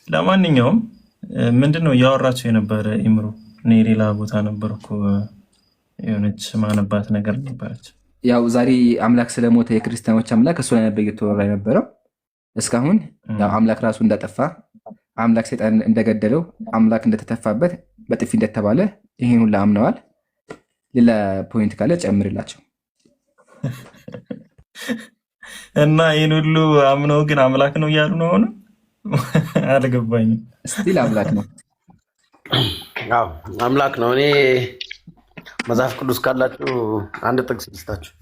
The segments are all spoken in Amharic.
ለማንኛውም ምንድነው እያወራቸው የነበረ ኢምሮ? እኔ ሌላ ቦታ ነበርኩ። የሆነች ማነባት ነገር ነበረች። ያው ዛሬ አምላክ ስለሞተ የክርስቲያኖች አምላክ እሱ ላይ ነበር እየተወራ የነበረው። እስካሁን ያው አምላክ ራሱ እንዳጠፋ፣ አምላክ ሰይጣን እንደገደለው፣ አምላክ እንደተተፋበት፣ በጥፊ እንደተባለ ይሄን ሁሉ አምነዋል። ሌላ ፖይንት ካለ ጨምርላቸው። እና ይህን ሁሉ አምነው ግን አምላክ ነው እያሉ ነው። ሆነ አልገባኝም። ስቲል አምላክ ነው። አዎ አምላክ ነው። እኔ መጽሐፍ ቅዱስ ካላችሁ አንድ ጥቅስ ልስጣችሁ።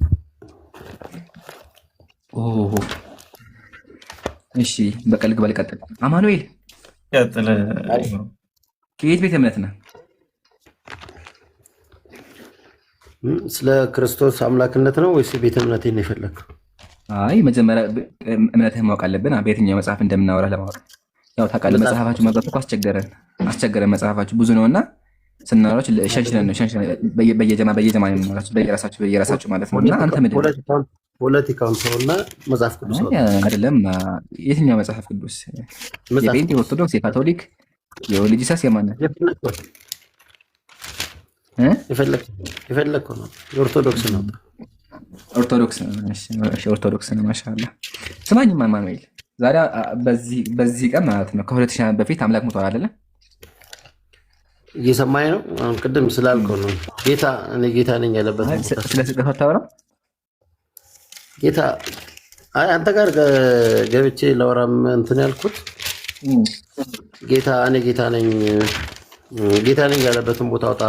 እሺ በቀልግ በልቀጥል። አማኑኤል ቀጥል። ከየት ቤተ እምነት ነህ? ስለ ክርስቶስ አምላክነት ነው ወይስ ቤተ እምነቴን የፈለግከው? አይ መጀመሪያ እምነትህን ማወቅ አለብን። በየትኛው መጽሐፍ እንደምናወራ ለማወቅ ያው ታውቃለህ። መጽሐፋችሁ መግባት እኮ አስቸገረን። መጽሐፋችሁ ብዙ ነውና ስናወራች ሸንሽነን በየጀማ በየራሳችሁ ማለት ነው። እና አንተ ምንድን ነው ፖለቲካውን ሰውና መጽሐፍ ቅዱስ አይደለም? የትኛው መጽሐፍ ቅዱስ? የጴንጤ፣ የኦርቶዶክስ፣ የካቶሊክ፣ የኦሊጂሰስ የማንን የፈለግከው ነው? የኦርቶዶክስ ነው። ኦርቶዶክስ ነው። ማሻአላህ። ስማኝማ አማኑኤል፣ ዛሬ በዚህ ቀን ማለት ነው ከ2000 ዓመት በፊት አምላክ ሞቷል አይደለ? እየሰማኸኝ ነው? አሁን ቅድም ስላልከው ነው ጌታ እኔ ጌታ ነኝ ያለበት ስለ ስቅለት አታወራም? ጌታ አንተ ጋር ገብቼ ለወራም እንትን ያልኩት ጌታ እኔ ጌታ ነኝ ያለበትን ቦታ አውጣ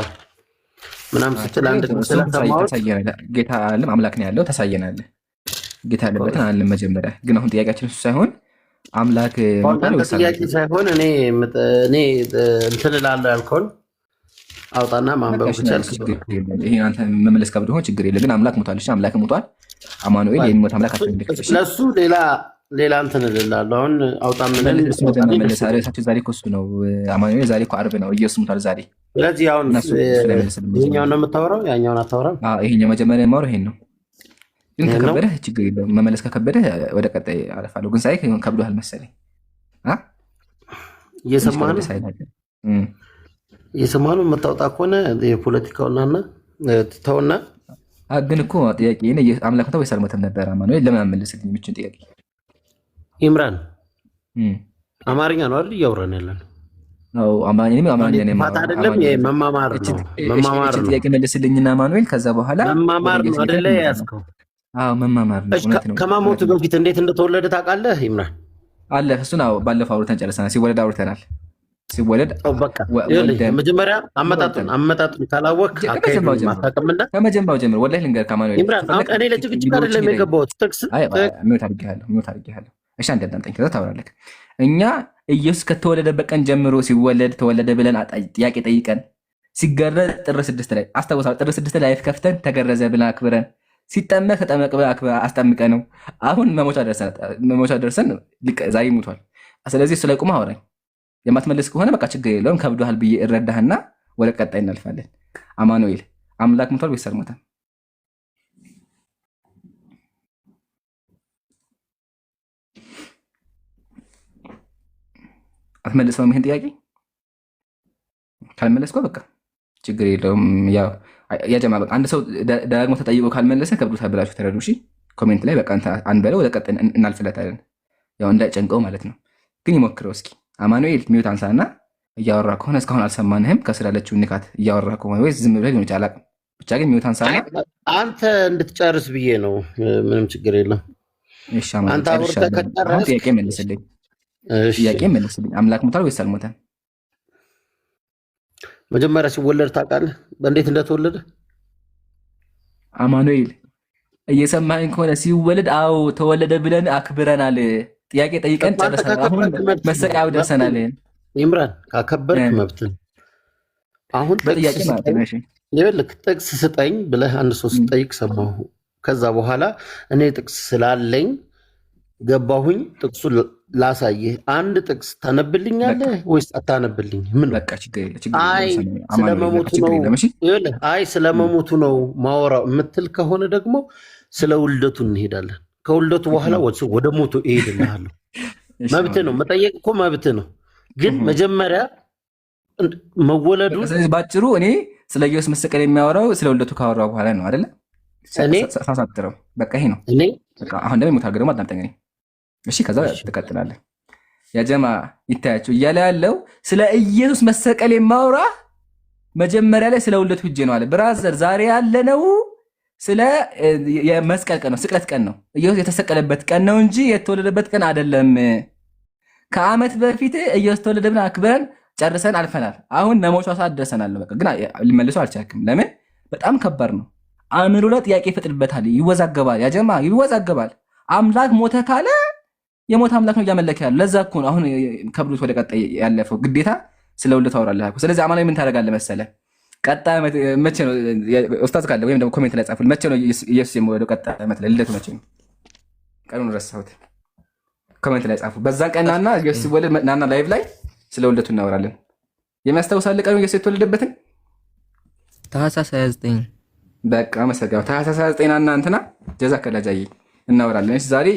ምናምን ስትል አንድ ጌታ ዓለም አምላክ ነው ያለው ታሳየናለህ። ጌታ ያለበትን ዓለም መጀመሪያ ግን አሁን ጥያቄያችን እሱ ሳይሆን አምላክ ጥያቄ ሳይሆን እኔ እንትን እላለሁ ያልከውን አውጣና ማንበብ ብቻልክ ይሄን አንተ መመለስ ከብዶ ሆነ ችግር የለም። ግን አምላክ ሞቷል። እሺ አምላክ ሞቷል። አማኑኤል የሚሞት አምላክ አትፈልግም። ለሱ ሌላ እንትን እልልሃለሁ። አሁን አውጣ ምን ርዕሳችን ዛሬ እኮ እሱ ነው። አማኑኤል ዛሬ እኮ ዓርብ ነው። ኢየሱስ ሞቷል ዛሬ። ስለዚህ አሁን ይሄኛውን ነው የምታወራው? ያኛውን አታወራም? ይሄኛው መጀመሪያ የማወራው ይሄን ነው። ግን ከከበደህ ችግር የለውም። መመለስ ከከበደህ ወደ ቀጣይ አለፋለሁ። ግን ሳይ ከብዶሃል መሰለኝ። እየሰማህ ነው የምታወጣ ከሆነ የፖለቲካውና ተውና። ግን እኮ ጥያቄ አምላክ ነው ወይስ አልሞተም ነበር? አማኑኤል ለምን አመለስልኝ? የምችን ጥያቄ ኢምራን አማርኛ ነው አይደል እያወራን ያለን? አማርኛ ነው። መማማር ነው። ጥያቄ መልስልኝና አማኑኤል፣ ከዛ በኋላ መማማር ነው አይደለ ያዝከው? መማማር ነው። ከማሞቱ በፊት እንዴት እንደተወለደ ታውቃለህ ኢምራን? አለ እሱን ባለፈው አውርተን ጨርሰናል። ሲወለድ አውርተናል። ሲወለድ መጀመሪያ አመጣጡን ካላወቅህ አታውቅምና ከመጀመሪያው ጀምሮ ወላሂ ልንገርህ ከማኑኤል ኢምራን። እኔ ለጭቅጭቅ አይደለም የገባሁት። ጥቅስ ሚውት አድርጌሃለሁ። እሺ አንድ አዳምጠኝ፣ ከዛ ታወራለህ። እኛ ኢየሱስ ከተወለደበት ቀን ጀምሮ ሲወለድ ተወለደ ብለን ጥያቄ ጠይቀን፣ ሲገረዝ ጥር 6 ላይ አስታውሳለሁ። ጥር 6 ላይ ከፍተን ተገረዘ ብለን አክብረን፣ ሲጠመቅ ተጠመቅ ብለን አስጠምቀ ነው። አሁን መሞቻ ደርሰን ዛሬ ሞቷል። ስለዚህ እሱ ላይ ቁም አውራኝ። የማትመልስ ከሆነ በቃ ችግር የለውም። ከብዶሃል ብዬ እረዳህና ወደ ቀጣይ እናልፋለን። አማኑኤል አምላክ ሞቷል ወይስ አልሞተም? አትመልሰውም ይሄን ጥያቄ? ካልመለስከው በቃ ችግር የለውም። ያው ያጀማ በቃ አንድ ሰው ደጋግሞ ተጠይቆ ካልመለሰ ከብዶታል ብላችሁ ተረዱ። እሺ ኮሜንት ላይ በቃ አንበለው፣ ወደ ቀጣይ እናልፍለታለን። ያው እንዳይጨንቀው ማለት ነው። ግን ይሞክረው እስኪ። አማኑኤል ሚውት አንሳና እያወራ ከሆነ እስካሁን አልሰማንህም። ከስር ያለችው ንካት እያወራ ከሆነ ወይስ ዝም ብለህ ሊሆን ይችላል አላውቅም። ብቻ ግን ሚውት አንሳና አንተ እንድትጨርስ ብዬ ነው። ምንም ችግር የለም። እሺ አሁን ጥያቄ መልስልኝ። አምላክ ሞቷል ወይስ አልሞተም? መጀመሪያ ሲወለድ ታውቃለህ እንዴት እንደተወለደ? አማኑኤል እየሰማኸኝ ከሆነ ሲወለድ አዎ ተወለደ ብለን አክብረናል። ጥያቄ ጠይቀን ጨርሰናል። አሁን መሰቃየው ደርሰናል። ኢምራን ካከበርክ መብትን አሁን በጥያቄ ማለት ነው። እሺ ይኸውልህ ጥቅስ ስጠኝ ብለህ አንድ ሰው ስጠይቅ ሰማሁ። ከዛ በኋላ እኔ ጥቅስ ስላለኝ ገባሁኝ ጥቅሱን ላሳይህ። አንድ ጥቅስ ታነብልኛለህ ወይስ አታነብልኝ? ምን በቃ ችግር ስለመሞቱ ነው ማወራው የምትል ከሆነ ደግሞ ስለ ውልደቱ እንሄዳለን። ከውልደቱ በኋላ ወደ ሞቱ እሄድልሃለሁ። መብትህ ነው መጠየቅ እኮ መብትህ ነው። ግን መጀመሪያ መወለዱ ስለዚህ ባጭሩ እኔ ስለ ኢየሱስ መሰቀል የሚያወራው ስለ ውልደቱ ካወራው በኋላ ነው አይደለ? ሳሳጥረው በቃ ይሄ ነው። አሁን ደግሞ የሞት ደግሞ አዳምጠኝ። እሺ ከዛ ትቀጥላለህ። ያጀማ ይታያችሁ እያለ ያለው ስለ ኢየሱስ መሰቀል የማወራ መጀመሪያ ላይ ስለ ውልደቱ ሂጄ ነው አለ። ብራዘር ዛሬ ያለነው ስለ የመስቀል ቀን ነው፣ ስቅለት ቀን ነው። ኢየሱስ የተሰቀለበት ቀን ነው እንጂ የተወለደበት ቀን አይደለም። ከዓመት በፊት ኢየሱስ ተወለደ ብለን አክብረን ጨርሰን አልፈናል። አሁን ለሞቷ ሰዓት ደርሰናል። በቃ ግን ልመልሶ አልቻልክም። ለምን? በጣም ከባድ ነው። አእምሮ ላይ ጥያቄ ይፈጥርበታል፣ ይወዛገባል። ያጀማ ይወዛገባል። አምላክ ሞተ ካለ የሞት አምላክ ነው እያመለከ ያለ። ለዛ እኮ ነው አሁን ከብሉት ወደ ቀጣይ ያለፈው። ግዴታ ስለ ውልደቱ አወራለሁ። ስለዚህ አማን ምን ታደርጋለህ መሰለህ? ቀጣይ መቼ ነው ኡስታዝ ካለ ወይም ደግሞ ኮሜንት ላይ ጻፉልኝ። መቼ ነው ኢየሱስ የሚወለደው? ቀጣይ ዓመት ላይ ልደቱ መቼ ነው? ቀኑን ረሳሁት። ኮሜንት ላይ ጻፉ። በዛ ቀን ናና ኢየሱስ ሲወለድ ናና ላይቭ ላይ ስለ ውልደቱ እናወራለን። የሚያስታውሳል ቀኑ ኢየሱስ የተወለደበትን? ታህሳስ 29 በቃ መሰጋው ታህሳስ 29 ናና እንትና ጀዛከላ ጃይ እናወራለን። እሺ ዛሬ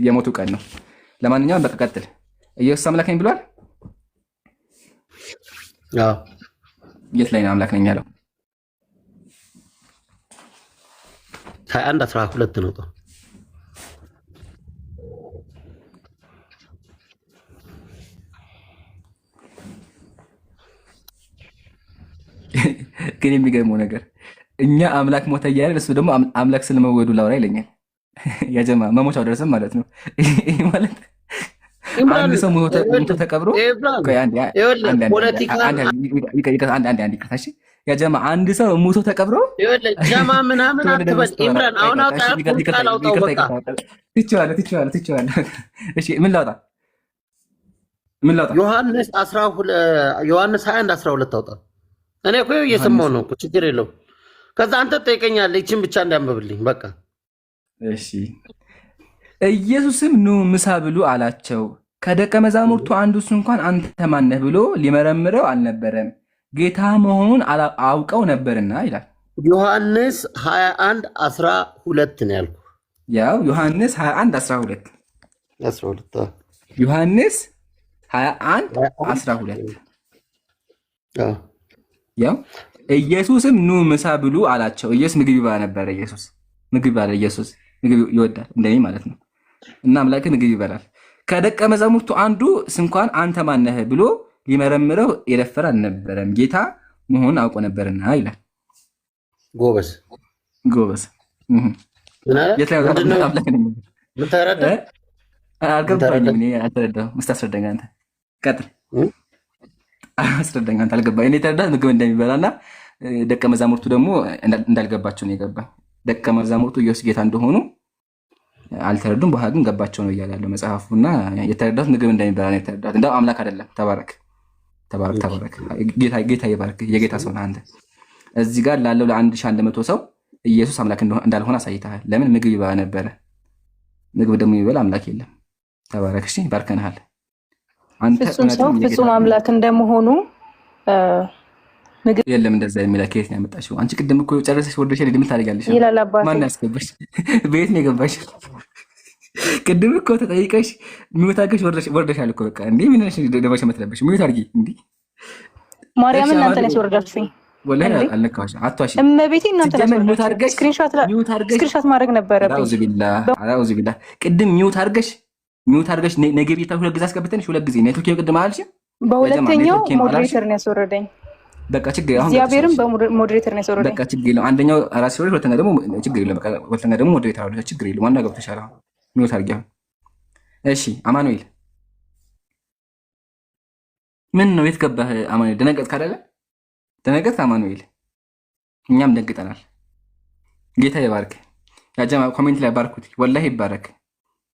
የሞቱ ቀን ነው። ለማንኛውም በቃ ቀጥል። ኢየሱስ አምላክ ነኝ ብሏል? አዎ። የት ላይ ነው አምላክ ነኝ ያለው? 21:12 ነው። ግን የሚገርመው ነገር እኛ አምላክ ሞተ እያለን እሱ ደግሞ አምላክ ስለመወዱ ላውራ ይለኛል። ያጀማ መሞቻው ደረሰም ማለት ነው። ይሄ ማለት አንድ ሰው ሞቶ ተቀብሮ ያጀማ አንድ ሰው ሞቶ ተቀብሮ ጀማ ምናምን አትበል ኢምራን። አሁን አውጣው በቃ ትችዋለህ። እሺ ምን ላውጣ? ዮሐንስ 21:12 አውጣ። እኔ እኮ እየሰማሁ ነው እኮ ችግር የለውም። ከዛ አንተ ትጠይቀኛለህ። ይችን ብቻ እንዳንብብልኝ በቃ እሺ። ኢየሱስም ኑ ምሳ ብሉ አላቸው። ከደቀ መዛሙርቱ አንዱ እንኳን አንተ ማነህ ብሎ ሊመረምረው አልነበረም፣ ጌታ መሆኑን አውቀው ነበርና ይላል። ዮሐንስ 21:12 ነው ያልኩህ። ያው ዮሐንስ 21:12 ዮሐንስ 21:12 ያው ኢየሱስም ኑ ምሳ ብሉ አላቸው። ኢየሱስ ምግብ ይበላ ነበረ። ኢየሱስ ምግብ ይወዳል እንደኔ ማለት ነው። እና አምላክ ምግብ ይበላል። ከደቀ መዛሙርቱ አንዱ እንኳን አንተ ማነህ ብሎ ሊመረምረው የደፈረ አልነበረም፣ ጌታ መሆኑን አውቆ ነበርና ይላል። ጎበዝ አልገባኝ አንተ ቀጥል። አስረዳኝ አንተ አልገባኝ። እኔ ተረዳት ምግብ እንደሚበላና ደቀ መዛሙርቱ ደግሞ እንዳልገባቸው ነው የገባኝ። ደቀ መዛሙርቱ ኢየሱስ ጌታ እንደሆኑ አልተረዱም፣ በኋላ ግን ገባቸው ነው እያለ ያለው መጽሐፉና የተረዳት ምግብ እንደሚበላ ነው የተረዳት። እንደው አምላክ አይደለም። ተባረክ። ጌታ ይባርክ። የጌታ ሰው ነህ አንተ። እዚህ ጋር ላለው ለ1100 ሰው ኢየሱስ አምላክ እንዳልሆነ አሳይተሃል። ለምን? ምግብ ይበላ ነበረ። ምግብ ደግሞ የሚበላ አምላክ የለም። ተባረክ። እሺ ባርከንሃል። ፍጹም ሰው ፍጹም አምላክ እንደመሆኑ ምግብ የለም እንደዛ የሚል ከየት ነው ያመጣሽው? አንቺ ቅድም እኮ ጨረሰሽ ወርደሽ ምን ታደርጊያለሽ? ማን ያስገባሽ? በየት ነው የገባሽ? ቅድም እኮ ተጠይቀሽ ሚውት አድርገሽ ወርደሻል እኮ። በቃ እንዴ ምን ነሽ ደባሽ መትለበሽ? ሚውት አድርጊ እንዴ ማርያም እናንተ ነሽ ወርዳችሁኝ። ወላሂ አልነካሽ። አትዋሺ እመቤቴ እናንተ ነሽ ሚውት አድርገሽ ስክሪንሾት ማድረግ ነበረብኝ። አውዚ ቢላ ቅድም ሚውት አድርገሽ ነገቢ ታው ሁለት ጊዜ አስገብተንሽ ሁለት ጊዜ ኔትወርክ ቅድም አልሽ። በሁለተኛው ሞዴሬተር ነው ያስወረደኝ። በቃ ችግር አሁን እግዚአብሔርም በሞዴሬተር ነው ያስወረደኝ። በቃ ችግር የለውም። አንደኛው ራስ ሲወርድ ሁለተኛ ደግሞ ችግር የለውም። በቃ ሁለተኛ ደግሞ ሞዴሬተር አለ። ችግር የለውም። ዋና ገብተሻል። አሁን ሚውት አድርጊ። እሺ አማኑኤል ምን ነው የት ገባህ? አማኑኤል ደነገጥክ አይደለ? ደነገጥክ አማኑኤል? እኛም ደንግጠናል። ጌታ ይባርክ። ያጀማ ኮሜንት ላይ ባርኩት። ወላሂ ይባረክ።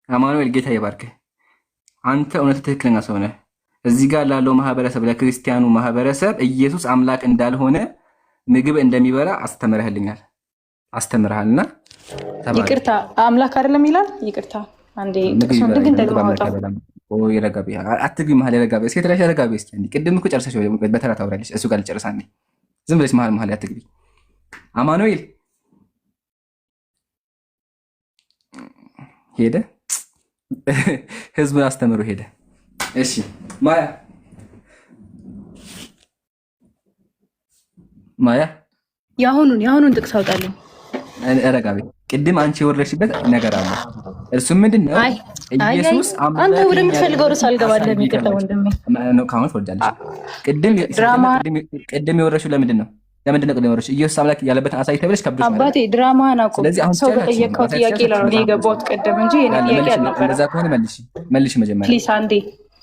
አማኑኤል ጌታ ይባርክ። አንተ እውነት ትክክለኛ ሰው ነህ። እዚህ ጋር ላለው ማህበረሰብ ለክርስቲያኑ ማህበረሰብ ኢየሱስ አምላክ እንዳልሆነ ምግብ እንደሚበላ አስተምረሃልና ይቅርታ አምላክ አይደለም ይላል። ይቅርታ አንዴ ጥቅሱን ግን ደግሞ አወጣው። የረጋቢ አትግቢ መሀል የረጋቢ እስኪ ተላሽ የረጋቢ እስኪ አንዴ ቅድም እኮ ጨርሰሽ በተራ ታወራለሽ። እሱ ጋር ልጨርስ አንዴ። ዝም ብለሽ መሀል አትግቢ። አማኑኤል ሄደ። ህዝቡን አስተምሮ ሄደ። እሺ ማያ ማያ የአሁኑን ጥቅስ አውጣልኝ። ረጋቢ ቅድም አንቺ የወረድሽበት ነገር አለ። እርሱ ምንድን ነው? ኢየሱስ አንተ ወደምትፈልገው ርዕስ አልገባለህም። ይቅርታ ወንድሜ ካሁን ትወርጃለሽ። ቅድም የወረድሽው ለምንድን ነው? ቅድም የወረድሽው ኢየሱስ አምላክ ያለበትን አሳይ ተብለሽ ከብዶሽ ማለት አባቴ ድራማህን አቁም። ሰው በጠየቀው ጥያቄ ነው የገባሁት ቅድም እንጂ የኔ ጥያቄ አልነበረም። እንደዛ ከሆነ መልሽ መጀመሪያ ፕሊስ አንዴ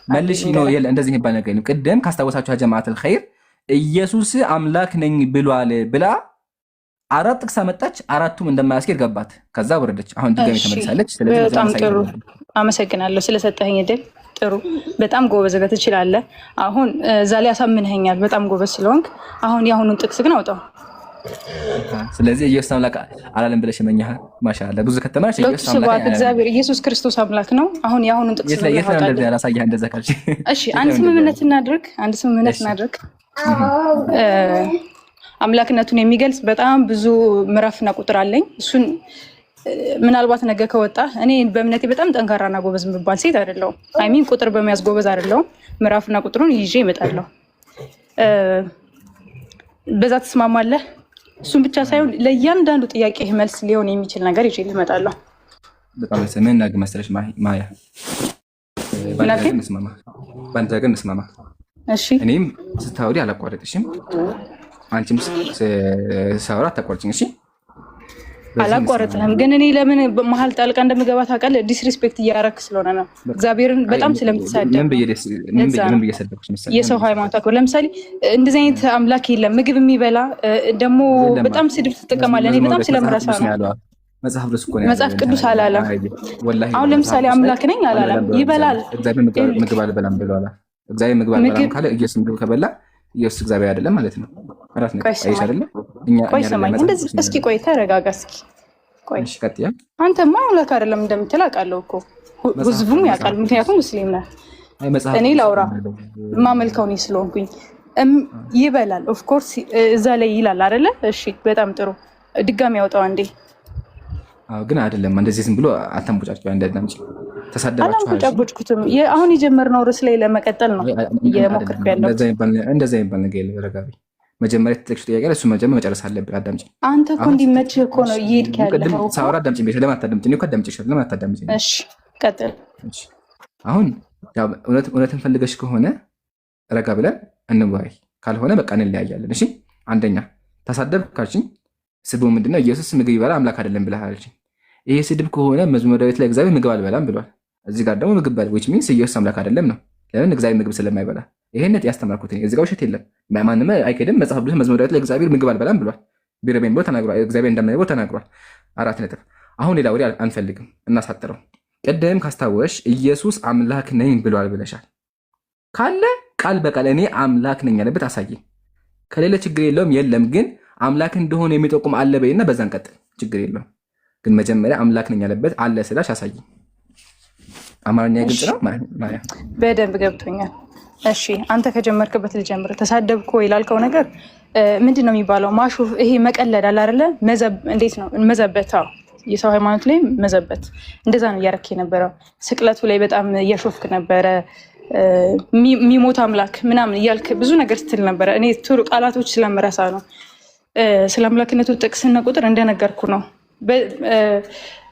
መልሽ ነው። የለ እንደዚህ የሚባል ነገር ነው። ቅድም ካስታወሳችሁ ጀማዓተል ኸይር ኢየሱስ አምላክ ነኝ ብሏል ብላ 4 ጥቅስ አመጣች። 4ቱም እንደማያስኬድ ገባት። ከዛ ወረደች። አሁን ድጋሚ ተመልሳለች። ስለዚህ በጣም ጥሩ አመሰግናለሁ ስለሰጠኸኝ እድል። ጥሩ በጣም ጎበዝ ገ ትችላለህ። አሁን እዛ ላይ አሳምንኸኛል በጣም ጎበዝ ስለሆንክ። አሁን የአሁኑን ጥቅስ ግን አውጣው። ስለዚህ ኢየሱስ አምላክ አላለም ብለሽ መኛህ። ማሻአላ ብዙ ከተማሽ ኢየሱስ አምላክ እግዚአብሔር ኢየሱስ ክርስቶስ አምላክ ነው። አሁን የአሁኑን ጥቅስ ነው ያወጣው። እንደዚህ ያላሳየህ እንደዛ ካልሽ እሺ፣ አንድ ስምምነት እናድርግ። አምላክነቱን የሚገልጽ በጣም ብዙ ምዕራፍና ቁጥር አለኝ። እሱን ምናልባት ነገ ከወጣ እኔ በእምነቴ በጣም ጠንካራና ጎበዝ የምባል ሴት አይደለሁም። አይሚን ቁጥር በመያዝ ጎበዝ አይደለሁም። ምዕራፍና ቁጥሩን ይዤ እመጣለሁ። በዛ ትስማማለህ? እሱን ብቻ ሳይሆን ለእያንዳንዱ ጥያቄ መልስ ሊሆን የሚችል ነገር ይዤ እመጣለሁ። በጣም ምን እናድርግ መሰለሽ ማያ፣ በአንድ ነገር እንስማማ። እሺ፣ እኔም ስታወሪ አላቋረጥሽም፣ አንቺም ሳወራ አታቋርጭኝ። እሺ አላቋረጥህም፣ ግን እኔ ለምን መሀል ጣልቃ እንደምገባ ታውቃለህ? ዲስሪስፔክት እያደረክ ስለሆነ ነው። እግዚአብሔርን በጣም ስለምትሳደብ የሰው ሃይማኖት አክብር። ለምሳሌ እንደዚህ አይነት አምላክ የለም ምግብ የሚበላ ደግሞ በጣም ስድብ ትጠቀማለህ። እኔ በጣም ስለምረሳ ነው። መጽሐፍ ቅዱስ አላለም። አሁን ለምሳሌ አምላክ ነኝ አላለም። ይበላል። ምግብ አልበላም ብለዋል። እግዚአብሔር ምግብ አልበላም ካለ ኢየሱስ ምግብ ከበላ ኢየሱስ እግዚአብሔር አይደለም ማለት ነው። አራት ነው አይሽ አይደለም። ቆይ ሰማኝ፣ እንደዚህ እስኪ ቆይ ተረጋጋ እስኪ ቆይ። እሺ ቀጥያ። አንተማ አምላክ አይደለም እንደምትል አውቃለሁ እኮ ህዝቡም ያውቃል፣ ምክንያቱም ሙስሊም ነህ። እኔ ላውራ ማመልከው እኔ ስለሆንኩኝ ይበላል። ኦፍ ኮርስ እዛ ላይ ይላል አይደለ? እሺ በጣም ጥሩ። ድጋሚ ያውጣው አንዴ። አዎ ግን አይደለም እንደዚህ ዝም ብሎ አታምቦጫጭ። እንደናንቺ ተሳደባችሁ አላምቦጫጭኩትም። አሁን የጀመርነው ርዕስ ላይ ለመቀጠል ነው እየሞከርኩ ያለው። እንደዛ ይባል ነገር የለም። ረጋቢ መጀመሪያ ተጠቅሽ ጥያቄ እሱ መጀመሪያ መጨረስ አለብህ። አዳምጪ። አንተ እኮ እንዲመችህ እኮ ነው እየሄድክ ያለው። ሳወራ አዳምጪ። ቤት ለምን አታዳምጪ? እኔ እኮ አዳምጪሻለሁ። ለምን አታዳምጪ? እሺ ቀጥል። እሺ አሁን ያው እውነትን ፈልገሽ ከሆነ ረጋ ብለን እንወያይ፣ ካልሆነ በቃ እንለያያለን። እሺ አንደኛ ተሳደብ ካልሽኝ ስድቡ ምንድነው? ኢየሱስ ምግብ ይበላ አምላክ አይደለም ብለህ አልሽኝ። ይሄ ስድብ ከሆነ መዝሙረ ዳዊት ላይ እግዚአብሔር ምግብ አልበላም ብሏል። እዚህ ጋር ደግሞ ምግብ በል which means ኢየሱስ አምላክ አይደለም ነው። ለምን? እግዚአብሔር ምግብ ስለማይበላ። ይሄነት ያስተማርኩት እዚህ ጋር ውሸት የለም። ማንም አይከድም። መጽሐፍ ቅዱስ መዝሙረ ዳዊት ላይ እግዚአብሔር ምግብ አልበላም ብሏል። ቢረበኝ ብሎ ተናግሯል። እግዚአብሔር እንደማይበላ ተናግሯል። 4 ነጥብ። አሁን ሌላ ወሬ አንፈልግም፣ እናሳጥረው። ቀደም ካስታወሽ ኢየሱስ አምላክ ነኝ ብሏል ብለሻል። ካለ ቃል በቃል እኔ አምላክ ነኝ ያለበት አሳየኝ። ከሌለ ችግር የለውም። የለም ግን አምላክ እንደሆነ የሚጠቁም አለ በይና በዛን ቀጥል፣ ችግር የለውም። ግን መጀመሪያ አምላክ ነኝ ያለበት አለ ስላሽ አሳየኝ። አማርኛ ግልጽ ነው ማያ? በደንብ ገብቶኛል። እሺ አንተ ከጀመርክበት ልጀምር። ተሳደብኩ ይላልከው ነገር ምንድን ነው የሚባለው? ማሾፍ፣ ይሄ መቀለድ አለ አይደለ? እንዴት ነው መዘበት? አዎ የሰው ሃይማኖት ላይ መዘበት፣ እንደዛ ነው እያረክ የነበረው። ስቅለቱ ላይ በጣም እያሾፍክ ነበረ። የሚሞት አምላክ ምናምን እያልክ ብዙ ነገር ስትል ነበረ። እኔ ቱሩ ቃላቶች ስለምረሳ ነው። ስለ አምላክነቱ ጥቅስና ቁጥር እንደነገርኩ ነው።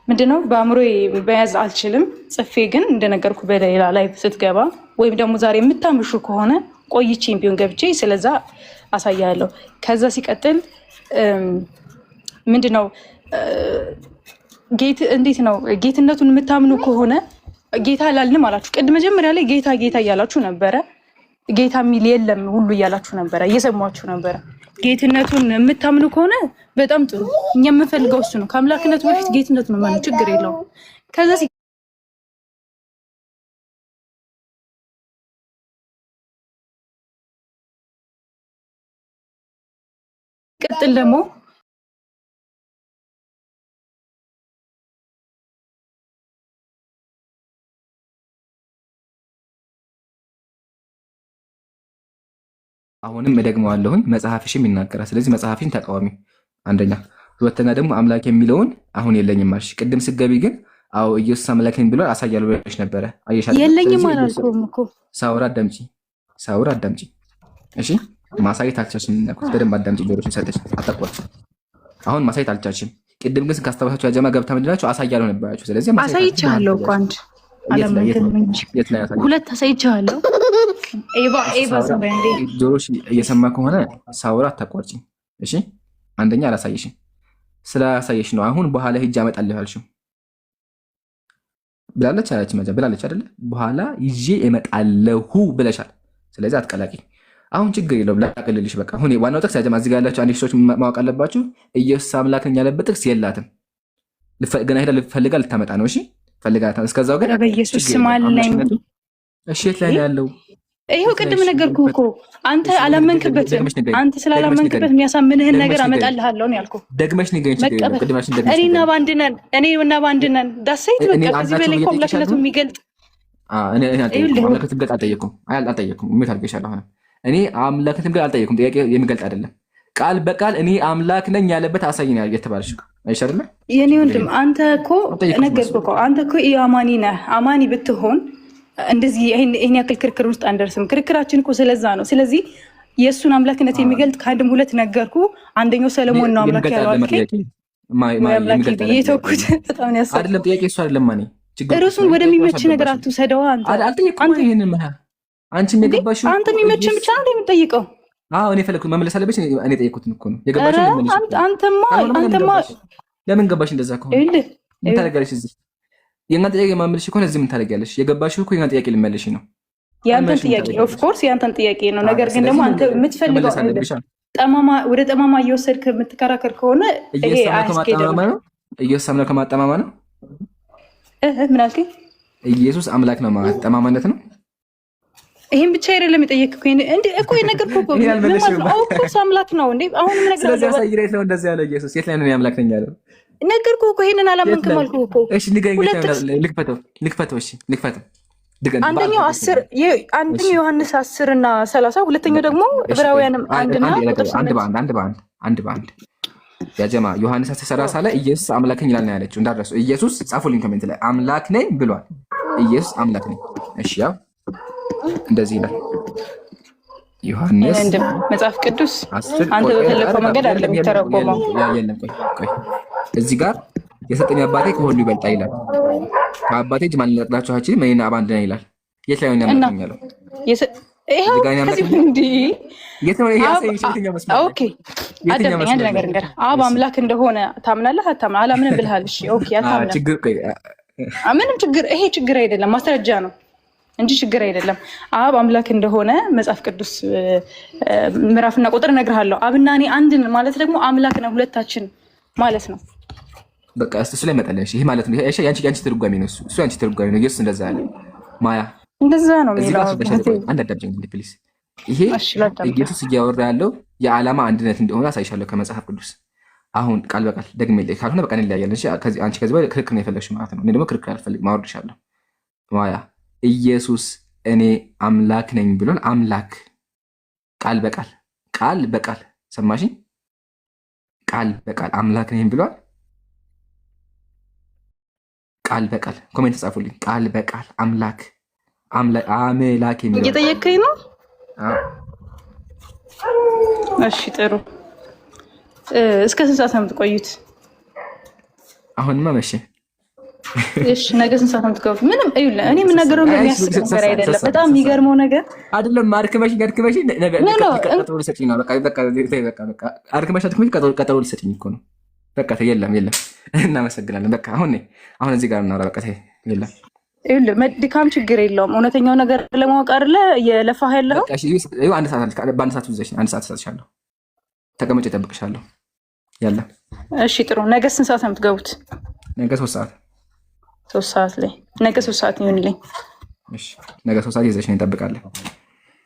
ምንድነው በአእምሮ በያዝ አልችልም። ጽፌ ግን እንደነገርኩ በሌላ ላይ ስትገባ ወይም ደግሞ ዛሬ የምታምሹ ከሆነ ቆይቼም ቢሆን ገብቼ ስለዛ አሳያለሁ። ከዛ ሲቀጥል ምንድነው እንዴት ነው ጌትነቱን የምታምኑ ከሆነ ጌታ አላልንም አላችሁ። ቅድ መጀመሪያ ላይ ጌታ ጌታ እያላችሁ ነበረ። ጌታ የሚል የለም ሁሉ እያላችሁ ነበረ፣ እየሰማችሁ ነበረ። ጌትነቱን የምታምኑ ከሆነ በጣም ጥሩ። እኛ የምንፈልገው እሱ ነው። ከአምላክነቱ በፊት ጌትነቱን ማመኑ ችግር የለውም። ከዛ ሲቀጥል ደግሞ አሁንም እደግመዋለሁኝ መጽሐፍሽም ይናገራል። ስለዚህ መጽሐፍሽን ተቃዋሚ አንደኛ። ሁለተኛ ደግሞ አምላክ የሚለውን አሁን የለኝም አልሽ። ቅድም ስገቢ ግን አዎ ኢየሱስ አምላክ ነኝ ብሎ አሳያለሁ ብለሽ ነበረ። አየሻት? የለኝም አላልኩም እኮ። ሳውራ አዳምጪ። እሺ ማሳየት አልቻልሽም። በደንብ አዳምጪ፣ ጆሮሽን ሰጥሽ አታቋርጪ። አሁን ማሳየት አልቻልሽም። ቅድም ግን ካስታወሳችሁ ያጀማ ገብታ ምንድናችሁ አሳያለሁ ነበራችሁ። ስለዚህ አሳይቻለሁ እኮ አንድ ሁለት አሳይቻለሁ። ጆሮሽ እየሰማ ከሆነ ሳውራ አታቋርጪ። እሺ አንደኛ አላሳየሽም። ስላሳየሽ ነው አሁን በኋላ ሂጅ አመጣልህ አልሽው ብላለች አለች መጀመሪያ ብላለች አይደለ? በኋላ ይዤ እመጣለሁ ብለሻል። ስለዚህ አትቀላቂ። አሁን ችግር የለውም ላቀልልሽ። በቃ አሁን ዋናው ጥቅስ ያጀማ እዚህ ጋር ያላችሁ አንድ ሰዎች ማወቅ አለባችሁ። ኢየሱስ አምላክ ነኝ ያለበት ጥቅስ የላትም። ገና ሄዳ ልፈልጋ ልታመጣ ነው። እሺ ፈልጋታ። እስከዛው ግን በኢየሱስ ስም አለኝ። እሺ የት ላይ ነው ያለው? ይሄው ቅድም ነገርኩህ እኮ አንተ አላመንክበትም። አንተ ስላላመንክበት የሚያሳምንህን ነገር አመጣልሃለሁ ነው ያልኩህ። ደግመሽ ንገሪኝ። እኔና ባንድ ነን፣ እኔና ባንድ ነን። ዳሰይት በቃ ከዚህ በላይ እኮ አምላክነቱ የሚገልጥ አምላክነትን ገልጥ አልጠየኩም። ምን ታርገሻል? አሁን እኔ አምላክነትን ገልጥ አልጠየኩም። ጥያቄ የሚገልጥ አይደለም። ቃል በቃል እኔ አምላክ ነኝ ያለበት አሳይኝ የተባለሽ አይሻልም? የኔ ወንድም አንተ እኮ ነገርኩህ እኮ አንተ እኮ አማኒ ነህ። አማኒ ብትሆን እንደዚህ ይሄን ያክል ክርክር ውስጥ አንደርስም። ክርክራችን እኮ ስለዛ ነው። ስለዚህ የእሱን አምላክነት የሚገልጥ ከአንድም ሁለት ነገርኩ። አንደኛው ሰለሞን ነው አምላክ ያለው የተወኩት በጣም ያሳ አይደለም። ጥያቄ እሱ አይደለም። ማኔ እርሱን ወደሚመች ነገር አትውሰደው። አንቺ የሚገባሽ አንተ የሚመችን ብቻ ነው የምጠይቀው። እኔ ፈለግኩ መመለስ አለብሽ። እኔ ጠየኩትን እኮ ነው የገባሽ። አንተማ ለምን ገባሽ? እንደዛ ከሆነ ምን ታደርጊያለሽ እዚህ? የእናንተ ጥያቄ ማመልሽ ከሆነ እዚህ ምን ታደርጊያለሽ? የገባሽው እኮ የእናንተ ጥያቄ ልመልሽ ነው። ያንተን ጥያቄ ኦፍ ኮርስ ያንተን ጥያቄ ነው። ነገር ግን ደግሞ አንተ የምትፈልገው ወደ ጠማማ እየወሰድክ የምትከራከር ከሆነ ይሄ አያስኬድም። ኢየሱስ አምላክ ማጠማማ ነው። ምን አልከኝ? ኢየሱስ አምላክ ነው ማለት ጠማማነት ነው። ይሄን ብቻ አይደለም የጠየቅኩ እኮ የነገርኩህ እኮ ኦፍኮርስ አምላክ ነው እንዴ። አሁን ምን ነገር ስለዚህ አሳይሬት ነው እንደዚህ ያለው ኢየሱስ የት ላይ ነው አምላክ ነኝ ያለው? ነገርኩህ እኮ ይሄንን አላመንክም አልኩህ እኮ። እሺ ንገረኝ። ልክፈተው። እሺ ልክፈተው። አንደኛው ዮሐንስ 10 እና 30 ሁለተኛው ደግሞ ዕብራውያንም አንድ በአንድ ያጀማ ዮሐንስ 10:30 ላይ ኢየሱስ አምላክ ነኝ ይላል ነው ያለችው። እንዳትረሱ። ኢየሱስ ጻፉልኝ ኮሜንት ላይ አምላክ ነኝ ብሏል። ኢየሱስ አምላክ ነኝ። እሺ ያው እንደዚህ ይላል ዮሐንስ መጽሐፍ ቅዱስ። አንተ በፈለከው መንገድ አይደለም የተረጎመው። የለም ቆይ እዚህ ጋር የሰጠኝ አባቴ ከሁሉ ይበልጣል ይላል። ከአባቴ እጅ ማን ሊነጥላችሁ አይችልም። እኔና አብ አንድ ነን ይላል። የት ላይ ነው ያለው? አንድ ነገር እንገር አብ አምላክ እንደሆነ ታምናለህ? አታምናለህ? አላምንም ብልሃል። እሺ ኦኬ ምንም ችግር ይሄ ችግር አይደለም፣ ማስረጃ ነው እንጂ ችግር አይደለም። አብ አምላክ እንደሆነ መጽሐፍ ቅዱስ ምዕራፍና ቁጥር እነግርሃለሁ። አብና እኔ አንድ ማለት ደግሞ አምላክ ነው ሁለታችን ማለት ነው። በቃ እሱ ላይ መጣለሽ ይሄ ማለት ነው። እሺ ያንቺ ትርጓሜ ነው እሱ ያንቺ ትርጓሜ ነው። ኢየሱስ እንደዛ ያለ ማያ እንደዛ ነው የሚለው። አንድ አዳምጪኝ ፕሊዝ። ይሄ ኢየሱስ እያወራ ያለው የዓላማ አንድነት እንደሆነ አሳይሻለሁ ከመጽሐፍ ቅዱስ። አሁን ቃል በቃል ደግሜ ላይ ካልሆነ በቃ እንለያያለን። እሺ አንቺ ከዚህ በኋላ ክርክር ነው የፈለግሽው ማለት ነው። እኔ ደግሞ ክርክር አልፈልግም፣ አወርድሻለሁ። ማያ ኢየሱስ እኔ አምላክ ነኝ ብሎን አምላክ ቃል በቃል ሰማሽኝ? ቃል በቃል አምላክ ነኝ ብሏል። ቃል በቃል ኮሜንት ጻፉልኝ። ቃል በቃል አምላክ የሚለው እየጠየቀኝ ነው። እሺ ጥሩ። እስከ ስንት ሰዓት ነው የምትቆዩት? አሁንማ መቼ? እሺ ነገ ስንት ሰዓት ነው የምትገቡት? ምንም እዩልህ፣ እኔ የምናገረው የሚያስቅ ነገር አይደለም። በጣም የሚገርመው ነገር አይደለም። አድክመሽ ቀጠሮ ልሰጪኝ ነው። ቀጠሮ ልሰጪኝ እኮ ነው። በቃ የለም እናመሰግናለን። በቃ አሁን እዚህ ጋር እናውራ። በቃ የለም ድካም ችግር የለውም። እውነተኛው ነገር ለማወቅ አይደለ የለፋህ ያለው። በአንድ ሰዓት ይዘሽ አንድ ሰዓት እሰጥሻለሁ። ተቀመጭ፣ እጠብቅሻለሁ። ያለ እሺ ጥሩ። ነገ ስንት ሰዓት ነው የምትገቡት? ነገ 3 ሰዓት 3 ሰዓት ላይ ነገ 3 ሰዓት ይሁንልኝ። እሺ ነገ 3 ሰዓት ይዘሽ እንጠብቃለን።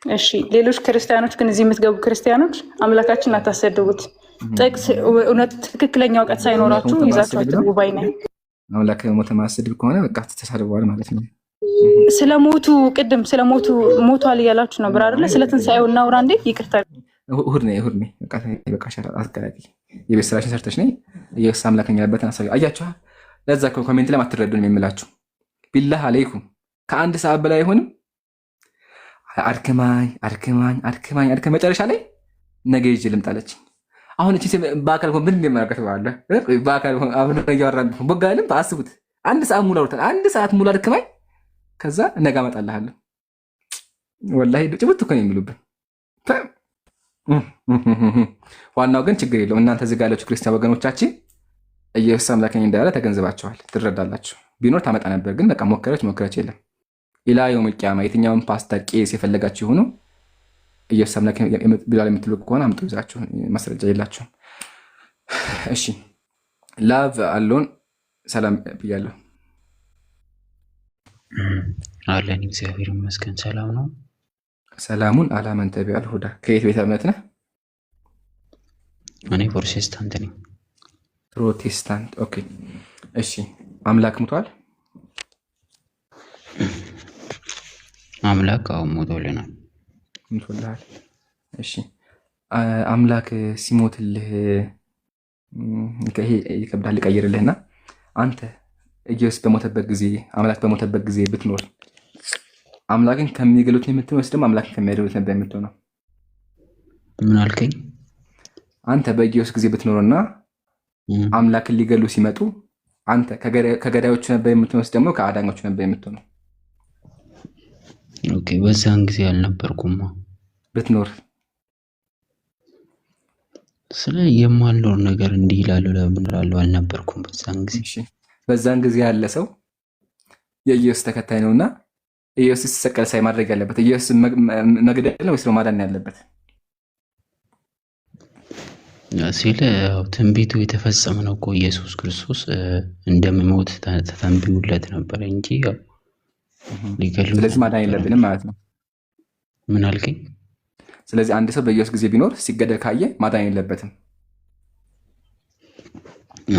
እሺ ሌሎች ክርስቲያኖች ግን እዚህ የምትገቡ ክርስቲያኖች አምላካችን አታሰድቡት። ጥቅስ እውነት ትክክለኛ እውቀት ሳይኖራችሁ ይዛችሁ አትግቡ ባይ ነኝ። አምላክ ሞተ ማስድብ ከሆነ በቃ ተሳድበዋል ማለት ነው። ስለሞቱ ቅድም ስለሞቱ ሞቷል እያላችሁ ነበር አይደለ? ስለ ትንሣኤው እናውራ እንዴ? ይቅርታ እሑድ ነኝ። በቃ አስቀራቂ የቤት ስራሽን ሰርተሽ ነይ። ኢየሱስ አምላከኛ ያለበትን አሳቢ አያችኋ። ለዛ ኮሜንት ላይ አትረዱንም የምላችሁ ቢላህ አለይኩም። ከአንድ ሰዓት በላይ አይሆንም። አድክማኝ መጨረሻ ላይ ነገ ይዤ ልምጣ አለችኝ። አሁን እቺ በአካል ሆን ምን እንደማያውቀት ባለ በአካል ሆን አሁን እያወራን ቦጋለም አስቡት። አንድ ሰዓት ሙሉ አውርተን አንድ ሰዓት ሙሉ አድክማኝ ከዛ ነገ አመጣልሃለሁ ወላሂ ጭብጥ እኮ ነው የሚሉብን። ዋናው ግን ችግር የለውም። እናንተ እዚህ ጋር ያላችሁ ክርስቲያን ወገኖቻችን ኢየሱስ አምላክ ነኝ እንዳለ ተገንዝባችኋል፣ ትረዳላችሁ። ቢኖር ታመጣ ነበር፣ ግን በቃ ሞከረች የለም። ኢላ የውም ቂያማ የትኛውን ፓስተር ቄስ የፈለጋችሁ ይሁኑ ኢየሱስ አምላክ ብላል የምትሉ ከሆነ አምጡ ይዛችሁ፣ ማስረጃ የላችሁም። እሺ ላቭ አሎን ሰላም ብያለሁ። አለን እግዚአብሔር ይመስገን ሰላም ነው። ሰላሙን አላመን ተቢያል ሁዳ። ከየት ቤተ እምነት ነህ? እኔ ፕሮቴስታንት ነኝ። ፕሮቴስታንት ኦኬ። እሺ አምላክ ሙቷል? አምላክ አሁን ሞቶልናል። ሙቶልሃል? እሺ አምላክ ሲሞትልህ ይሄ ይከብዳል ልቀይርልህና አንተ ኢየሱስ በሞተበት ጊዜ አምላክ በሞተበት ጊዜ ብትኖር አምላክን ከሚገሉት የምትወስድ ደግሞ አምላክን ከሚያደሉት ነበር የምትሆነው። ምን አልከኝ? አንተ በኢየሱስ ጊዜ ብትኖርና አምላክን ሊገሉ ሲመጡ አንተ ከገዳዮቹ ነበር የምትወስድ ደግሞ ከአዳኞቹ ነበር የምትሆነው። ኦኬ በዛን ጊዜ አልነበርኩማ። ብትኖር ስለ የማልኖር ነገር እንዲህ ይላሉ ለምን እላለሁ? አልነበርኩም በዛን ጊዜ። እሺ በዛን ጊዜ ያለ ሰው የኢየሱስ ተከታይ ነውና ኢየሱስ ሲሰቀል ሳይ ማድረግ ያለበት ኢየሱስ መግደል ነው ወይስ ማዳን ያለበት? ሲል ትንቢቱ የተፈጸመ ነው እኮ ኢየሱስ ክርስቶስ እንደሚሞት ተተንብዮለት ነበር እንጂ ያው ሊገሉ። ስለዚህ ማዳን የለብንም ማለት ነው። ምን አልከኝ? ስለዚህ አንድ ሰው በኢየሱስ ጊዜ ቢኖር ሲገደል ካየ ማዳን የለበትም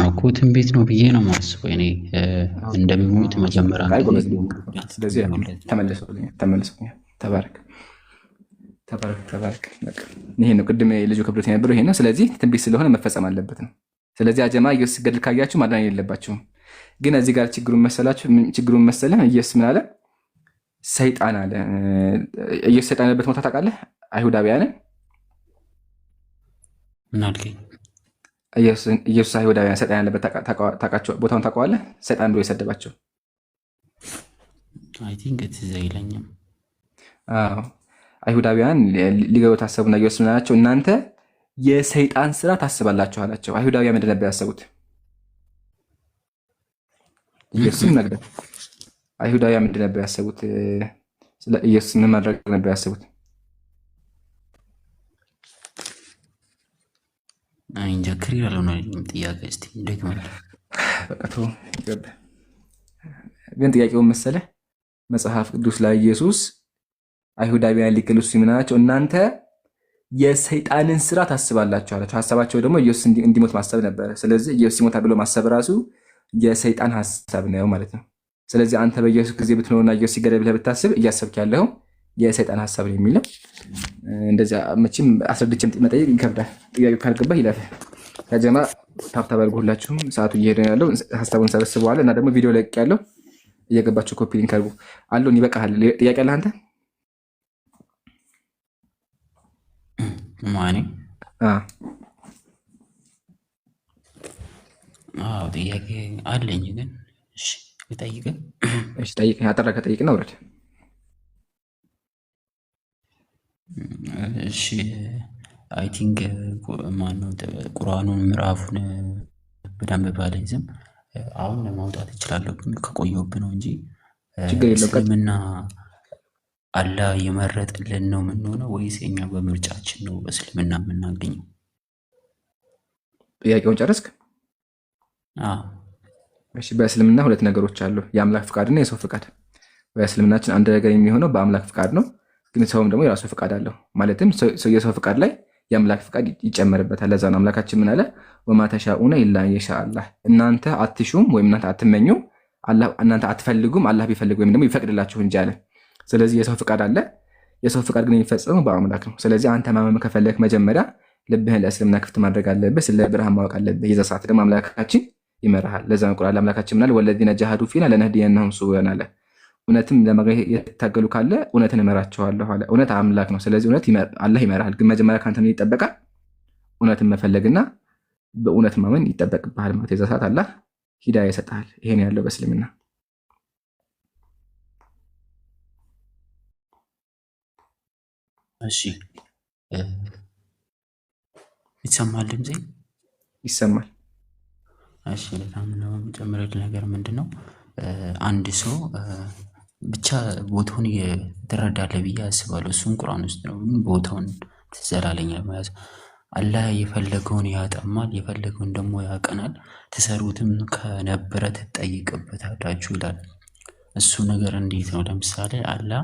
እኮ ትንቢት ነው ብዬ ነው የማስበው እኔ እንደሚሞት መጀመሪያ። ስለዚህ ተመልሶልኛል። ተባረክ። ይሄ ነው ቅድም ልጁ ክብረት የነበረው ይሄ ነው። ስለዚህ ትንቢት ስለሆነ መፈጸም አለበት ነው። ስለዚህ አጀማ ኢየሱስ ሲገደል ካያችሁ ማዳን የለባችሁም። ግን እዚህ ጋር ችግሩን መሰለህ ኢየሱስ ምን አለ? ሰይጣን አለ። ኢየሱስ ሰይጣን ያለበት ቦታ ታውቃለህ? አይሁዳውያንን ምን አልከኝ? ኢየሱስ አይሁዳውያን ሰይጣን ያለበት ቦታውን ታውቀዋለህ? ሰይጣን ብሎ የሰደባቸው አይ ቲንክ ትዝ አይለኝም። አይሁዳውያን ሊገቡ ታሰቡና ኢየሱስ ምን አላቸው? እናንተ የሰይጣን ስራ ታስባላችሁ አላቸው። አይሁዳውያን ምንድን ነበር ያሰቡት? ኢየሱስን መግደል። አይሁዳውያን ምንድን ነበር ያሰቡት? ስለ ኢየሱስ ምን ማድረግ ነበር ያሰቡት? እንጃ ክሪር አልሆነልኝም። ጥያቄ እስቲ እንደግመል። በቃ ተው ይገባል። ግን ጥያቄውን መሰለህ መጽሐፍ ቅዱስ ላይ ኢየሱስ አይሁዳውያን ሊገሉ ሲምናቸው እናንተ የሰይጣንን ስራ ታስባላችሁ አላቸው። ሀሳባቸው ደግሞ ኢየሱስ እንዲሞት ማሰብ ነበረ። ስለዚህ ኢየሱስ ይሞታል ብሎ ማሰብ ራሱ የሰይጣን ሀሳብ ነው ማለት ነው። ስለዚህ አንተ በኢየሱስ ጊዜ ብትኖርና ኢየሱስ ሲገደል ብለህ ብታስብ እያሰብክ ያለው የሰይጣን ሀሳብ ነው የሚለው። እንደዚያ መቼም አስረድቼም መጠየቅ ይከብዳል። ጥያቄው ካልገባህ ይለፍ። ከጀማ ታብታብ አድርጉ። ሁላችሁም ሰዓቱ እየሄደ ነው ያለው። ሀሳቡን ሰበስበዋል እና ደግሞ ቪዲዮ ለቅ ያለው እየገባችሁ ኮፒ ሊንክ አድርጉ። አለውን ይበቃሃል። ጥያቄ አለህ አንተ? ማኔ ጥያቄ አለኝ ግን እሺ ልጠይቅህ? እሺ ጠይቅ። ያጠራከ ጠይቅና ውረድ። እሺ አይ ቲንክ ማነው ቁርአኑን ምዕራፉን በደንብ ባለይዝም አሁን ማውጣት እችላለሁ፣ ግን ከቆየሁብህ ነው እንጂ እስልምና አላህ የመረጠልን ነው የምንሆነው ወይስ እኛ በምርጫችን ነው በእስልምና የምናገኘው? ጥያቄውን ጨረስክ? እሺ በእስልምና ሁለት ነገሮች አሉ፣ የአምላክ ፍቃድና የሰው ፍቃድ። በእስልምናችን አንድ ነገር የሚሆነው በአምላክ ፍቃድ ነው፣ ግን ሰውም ደግሞ የራሱ ፍቃድ አለው። ማለትም የሰው ፍቃድ ላይ የአምላክ ፍቃድ ይጨመርበታል። ለዛ ነው አምላካችን ምን አለ? ወማ ተሻኡነ ኢላ የሻእ አላህ። እናንተ አትሹም ወይም እናንተ አትመኙም፣ እናንተ አትፈልጉም አላህ ቢፈልግ ወይም ደግሞ ይፈቅድላችሁ እንጂ አለ። ስለዚህ የሰው ፍቃድ አለ። የሰው ፍቃድ ግን የሚፈጸመው በአምላክ ነው። ስለዚህ አንተ ማመን ከፈለክ መጀመሪያ ልብህን ለእስልምና ክፍት ማድረግ አለብህ። ስለ ብርሃን ማወቅ አለብህ። የዛ ሰዓት ደግሞ አምላካችን ይመራሃል። ለዛ ነው ቁርአን አምላካችን ምናል ወለዚነ ጃሃዱ ፊና ለነህዲየነሁም ሱቡለና አለ። እውነትም ለማግኘት የታገሉ ካለ እውነትን እመራቸዋለሁ አለ። እውነት አምላክ ነው። ስለዚህ እውነት አላህ ይመራሃል። ግን መጀመሪያ ከአንተ ምን ይጠበቃል? እውነትን መፈለግና በእውነት ማመን ይጠበቅብሃል ማለት የዛ ሰዓት አላህ ሂዳያ ይሰጥሃል። ይሄን ያለው በእስልምና። እሺ ይሰማል ድምጼ? ይሰማል። እሺ በጣም ነው የምጨምረው ነገር ምንድነው አንድ ሰው ብቻ ቦታውን ትረዳለህ ብዬ አስባለሁ። እሱም ቁርአን ውስጥ ነው ቦታውን ትዘላለኝ ለመያዝ አላህ የፈለገውን ያጠማል፣ የፈለገውን ደግሞ ያቀናል። ትሰሩትም ከነበረ ትጠይቅበታላችሁ ይላል። እሱ ነገር እንዴት ነው? ለምሳሌ አላህ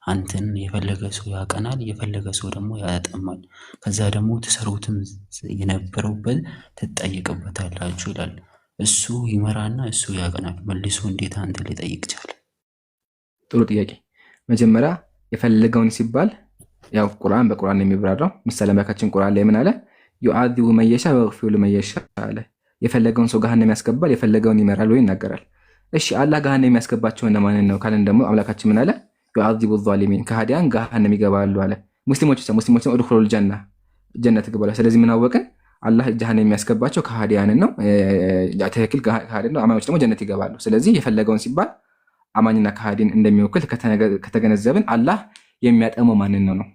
አንተን የፈለገ ሰው ያቀናል፣ የፈለገ ሰው ደግሞ ያጠማል። ከዛ ደግሞ ትሰሩትም የነበረውበት ትጠይቅበታላችሁ ይላል። እሱ ይመራና እሱ ያቀናል። መልሶ እንዴት አንተ ሊጠይቅ ቻለ? ጥሩ ጥያቄ። መጀመሪያ የፈለገውን ሲባል ያው ቁርአን በቁርአን የሚብራራው ምሳሌ አምላካችን ቁርአን ላይ ምን አለ? ዩዓዚቡ መን የሻ ወየግፊሩ ሊመን የሻ አለ። የፈለገውን ሰው ገሃነም ያስገባል፣ የፈለገውን ይመራል ወይ ይናገራል። እሺ አላህ ገሃነም የሚያስገባቸው እነማንን ነው ካለን ደግሞ አምላካችን ምን አለ? ዩዓዚቡ ዛሊሚን ከሃዲያን ገሃነም ይገባሉ አለ። ሙስሊሞች ኡድኹሉል ጀና ጀነት ይገባሉ። ስለዚህ ምን አወቅን? አላህ ጀሃነም የሚያስገባቸው ከሃዲያንን ነው። ትክክል ከሃዲያን ነው። አማኞች ደግሞ ጀነት ይገባሉ። ስለዚህ የፈለገውን ሲባል አማኝና ከሃዲን እንደሚወክል ከተገነዘብን አላህ የሚያጠመው ማንን ነው?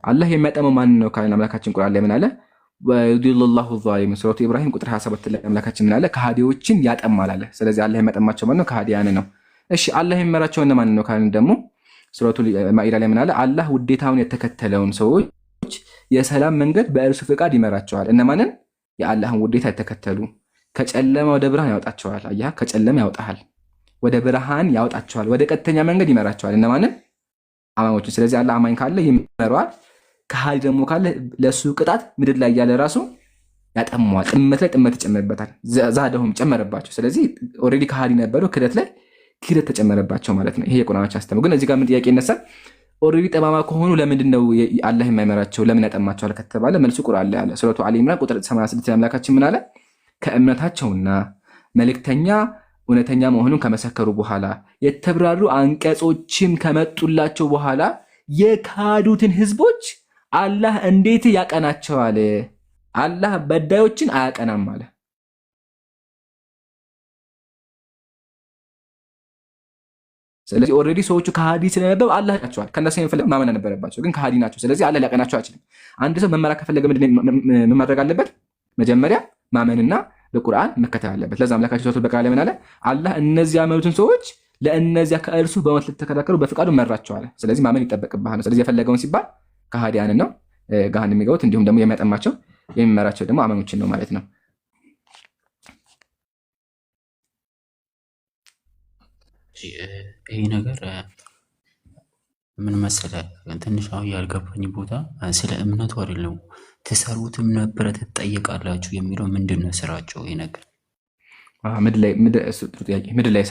አላህ የሚያጠመው ማንን ነው ካለን አምላካችን ቁርአን ላይ ምን አለ? ወዩዲሉላሁ ዛሊሚን ሱረቱ ኢብራሂም ቁጥር 27 ላይ አምላካችን ምን አለ? ከሃዲዎችን ያጠማል አለ። ስለዚህ አላህ የሚያጠማቸው ማን ነው? ከሃዲያን ነው። እሺ አላህ የሚመራቸው እነማን ነው ካለን ደግሞ ሱረቱ ማኢዳ ላይ ምን አለ? አላህ ውዴታውን የተከተለውን ሰዎች የሰላም መንገድ በእርሱ ፍቃድ ይመራቸዋል። እነማንን? የአላህን ውዴታ የተከተሉ ከጨለማ ወደ ብርሃን ያወጣቸዋል። አያህ ከጨለማ ያወጣሃል፣ ወደ ብርሃን ያወጣቸዋል፣ ወደ ቀጥተኛ መንገድ ይመራቸዋል። እነማንን? አማኞችን። ስለዚህ አላህ አማኝ ካለ ይመራዋል፣ ከሃዲ ደግሞ ካለ ለሱ ቅጣት ምድር ላይ ያለ ራሱ ያጠመዋል። ጥመት ላይ ጥመት ይጨመርበታል፣ ዛደሁም ጨመረባቸው። ስለዚህ ኦልሬዲ ከሃዲ ነበሩ፣ ክደት ላይ ክደት ተጨመረባቸው ማለት ነው። ይሄ የቁርአናችን አስተምሮ። ግን እዚህ ጋር ምን ጥያቄ ይነሳል? ኦልሬዲ ጠማማ ከሆኑ ለምንድን ነው አላህ የማይመራቸው? ለምን ያጠማቸዋል ከተባለ መልሱ ቁርአን ላይ አለ። ሱረቱ አሊ ኢምራን ቁጥር 86 ላይ አምላካችን ምን አለ? ከእምነታቸውና መልእክተኛ እውነተኛ መሆኑን ከመሰከሩ በኋላ የተብራሩ አንቀጾችም ከመጡላቸው በኋላ የካዱትን ህዝቦች አላህ እንዴት ያቀናቸዋል? አላህ በዳዮችን አያቀናም አለ። ስለዚህ ኦልሬዲ ሰዎቹ ከሃዲ ስለነበሩ አላህ ያቀናቸዋል። ከነሱ የሚፈልግ ማመን ነበረባቸው፣ ግን ከሃዲ ናቸው። ስለዚህ አላህ ሊያቀናቸው አይችልም። አንድ ሰው መመራ ከፈለገ ምን ማድረግ አለበት? መጀመሪያ ማመንና በቁርአን መከተል አለበት። ለዛ አምላካችን ሱረቱል በቀራ ላይ ምን አለ? አላህ እነዚህ ያመኑትን ሰዎች ለእነዚያ ከእርሱ በእውነት ለተከራከሩ በፍቃዱ መራቸዋል። ስለዚህ ማመን ይጠበቅብሃል ነው። ስለዚህ የፈለገውን ሲባል ከሃዲያንን ነው ገሃነም የሚገቡት፣ እንዲሁም ደግሞ የሚያጠማቸው የሚመራቸው ደግሞ አማኞችን ነው ማለት ነው። ይሄ ነገር ምን መሰለህ ትንሽ አሁን ያልገባኝ ቦታ ስለ እምነቱ አይደለም። ትሰሩትም ነበረ ትጠየቃላችሁ የሚለው ምንድን ነው ስራቸው? ይሄ ነገር ምድር ላይ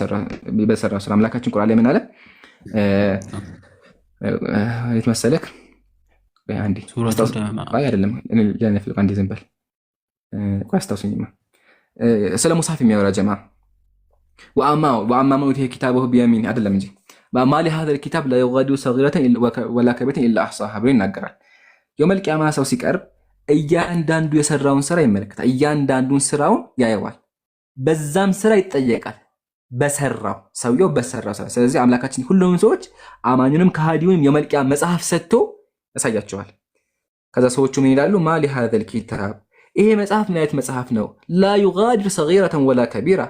በሰራ ስራ አምላካችን ቁርአን ላይ ምን አለ? የት መሰለክ? አንዴ አይደለም አንዴ ዝም በል ቆይ አስታውሱኝማ። ስለ ሙሳፍ የሚያወራ ጀማ ወአማ መን ኡቲየ ኪታበሁ ቢየሚኒህ አይደለም እንጂ ማ ሊሃዘል ኪታብ ላ ዩጋዲሩ ሰጊረተን ወላ ከቢረተን ኢላ አሕሳሃ ብሎ ይናገራል። የውመል ቂያማ ሰው ሲቀርብ እያንዳንዱ የሰራውን ስራ ይመለከታል። እያንዳንዱን ስራውን ያየዋል። በዛም ስራ ይጠየቃል። ሰውየው በሰራው ስራ። ስለዚህ አምላካችን ሁሉም ሰዎች አማኙንም ከሃዲውንም የውመል ቂያማ መጽሐፍ ሰጥቶ ያሳያቸዋል። ከዛ ሰዎቹ ምን ይላሉ? ማ ሊሃዘል ኪታብ፣ ይሄ መጽሐፍ ምን አይነት መጽሐፍ ነው? ላ ዩጋዲሩ ሰጊረተን ወላ ከቢራ፣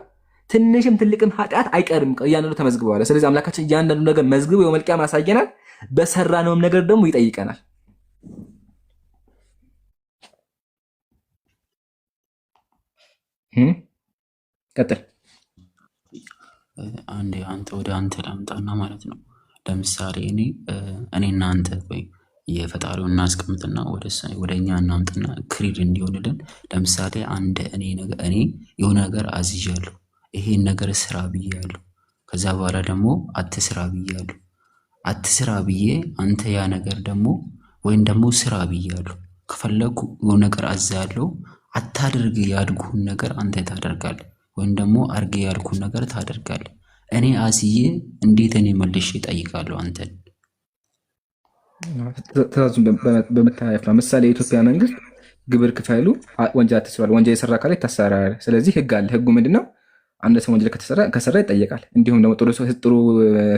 ትንሽም ትልቅም ኃጢአት አይቀርም፣ እያንዳንዱ ተመዝግበዋል። ስለዚህ አምላካችን እያንዳንዱ ነገር መዝግቦ የውመል ቂያማ ያሳየናል። በሰራነውም ነገር ደግሞ ይጠይቀናል። ቀጥል። አንተ ወደ አንተ ላምጣና ማለት ነው። ለምሳሌ እኔና አንተ ወይ የፈጣሪውን እናስቀምጥና ወደ እኛ እናምጥና ክሪድ እንዲሆንልን። ለምሳሌ እኔ የሆነ ነገር አዝዣለሁ፣ ይሄን ነገር ስራ ብያለሁ። ከዛ በኋላ ደግሞ አትስራ ብያለሁ። አትስራ ብዬ አንተ ያ ነገር ደግሞ ወይም ደግሞ ስራ ብያለሁ። ከፈለኩ የሆነ ነገር አዛለሁ፣ አታድርግ ያልኩህን ነገር አንተ ታደርጋለህ፣ ወይም ደግሞ አርግ ያልኩህን ነገር ታደርጋለህ። እኔ አስዬ እንዴት እኔ መልሼ እጠይቃለሁ አንተን? ትእዛዙን በመተላለፍ ነው። ምሳሌ የኢትዮጵያ መንግስት ግብር ክፈሉ፣ ወንጀል አትስሯል፣ ወንጀል የሰራ ካለ ይታሰራል። ስለዚህ ህግ አለ። ህጉ ምንድነው? አንድ ሰው ወንጀል ከሰራ ይጠየቃል። እንዲሁም ደግሞ ጥሩ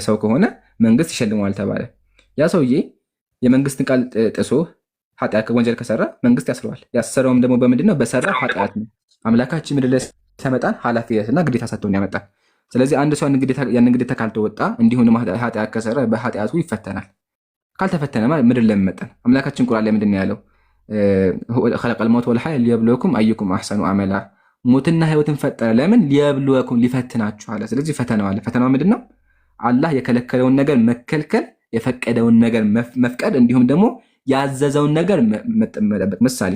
ሰው ከሆነ መንግስት ይሸልመዋል ተባለ። ያ ሰውዬ የመንግስትን ቃል ጥሶ ኃጢአት ወንጀል ከሰራ መንግስት ያስረዋል። ያሰረውም ደግሞ በምንድነው? በሰራ ኃጢአት ነው። አምላካችን ምድር ላይ ሲያመጣን ኃላፊነትና ግዴታ ሰጥቶን ያመጣል። ስለዚህ አንድ ሰው ያንን ግዴታ ካልተወጣ እንዲሁም ኃጢአት ከሰራ በኃጢአቱ ይፈተናል። ካልተፈተነማ ምድር ለምን መጣን? አምላካችን ቁርአን ላይ ምንድን ነው ያለው? ኸለቀል መውተ ወልሐየ ሊየብሉወኩም አዩኩም አሕሰኑ አመላ። ሞትና ህይወትን ፈጠረ ለምን? ሊየብሉወኩም ሊፈትናችሁ አለ። ስለዚህ ፈተናው አለ። ፈተናው ምንድን ነው? አላህ የከለከለውን ነገር መከልከል፣ የፈቀደውን ነገር መፍቀድ፣ እንዲሁም ደግሞ ያዘዘውን ነገር መጠበቅ። ምሳሌ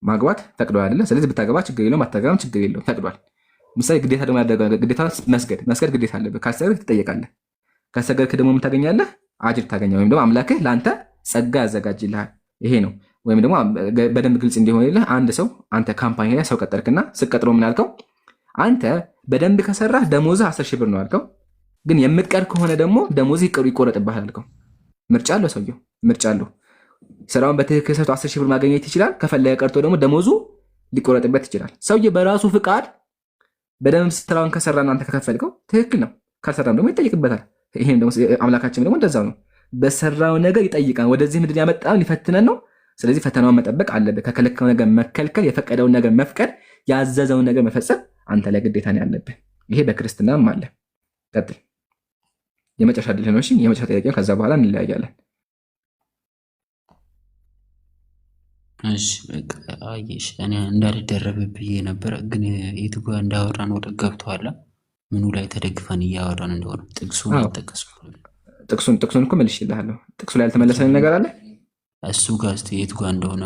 ማግባት ፈቅዷል አይደለ? ስለዚህ ብታገባ ችግር የለውም፣ አታገባም ችግር የለውም፣ ፈቅዷል። ምሳሌ ግዴታ ደግሞ ያደረገው ግዴታ መስገድ ግዴታ አለብህ። ካልሰገድክ ትጠየቃለህ። ካልሰገድክ ደግሞ ምን ታገኛለህ? አጅር ታገኛለህ። ወይም ደግሞ አምላክህ ለአንተ ጸጋ ያዘጋጅልሃል። ይሄ ነው። ወይም ደግሞ በደንብ ግልጽ እንዲሆንልህ አንድ ሰው አንተ ካምፓኒ ላይ ሰው ቀጠርክና ስቀጥሮ ምን አልከው? አንተ በደንብ ከሰራህ ደሞዝህ 10 ሺህ ብር ነው አልከው። ግን የምትቀር ከሆነ ደግሞ ደሞዝህ ይቆረጥብሃል አልከው። ምርጫ አለው ሰውየው፣ ምርጫ አለው። ስራውን በትክክል ሰርቶ 10 ሺህ ብር ማግኘት ይችላል። ከፈለገ ቀርቶ ደግሞ ደሞዙ ሊቆረጥበት ይችላል። ሰውዬ በራሱ ፍቃድ በደንብ ስራውን ከሰራና አንተ ከከፈልከው ትክክል ነው። ካልሰራም ደግሞ ይጠይቅበታል። ይሄም ደግሞ አምላካችን ደግሞ እንደዛው ነው። በሰራው ነገር ይጠይቃል። ወደዚህ ምድር ያመጣን ሊፈትነን ነው። ስለዚህ ፈተናውን መጠበቅ አለብህ። ከከለከለው ነገር መከልከል፣ የፈቀደውን ነገር መፍቀድ፣ ያዘዘውን ነገር መፈጸም አንተ ላይ ግዴታ ነው ያለብህ። ይሄ በክርስትናም አለ። ቀጥል። የመጨረሻ ድል ነው። እሺ የመጨረሻ ጥያቄ፣ ከዛ በኋላ እንለያያለን። እሺ በቃ አየሽ፣ እኔ እንዳልደረብብዬ ነበር፣ ግን የቱ ጋር እንዳወራን ወደ ገብቶሃል? ምኑ ላይ ተደግፈን እያወራን እንደሆነ ጥቅሱን አልጠቀስኩ። ጥቅሱን እኮ መልሼልሃለሁ። ጥቅሱ ላይ ያልተመለሰልን ነገር አለ። እሱ ጋር እስኪ የቱ ጋር እንደሆነ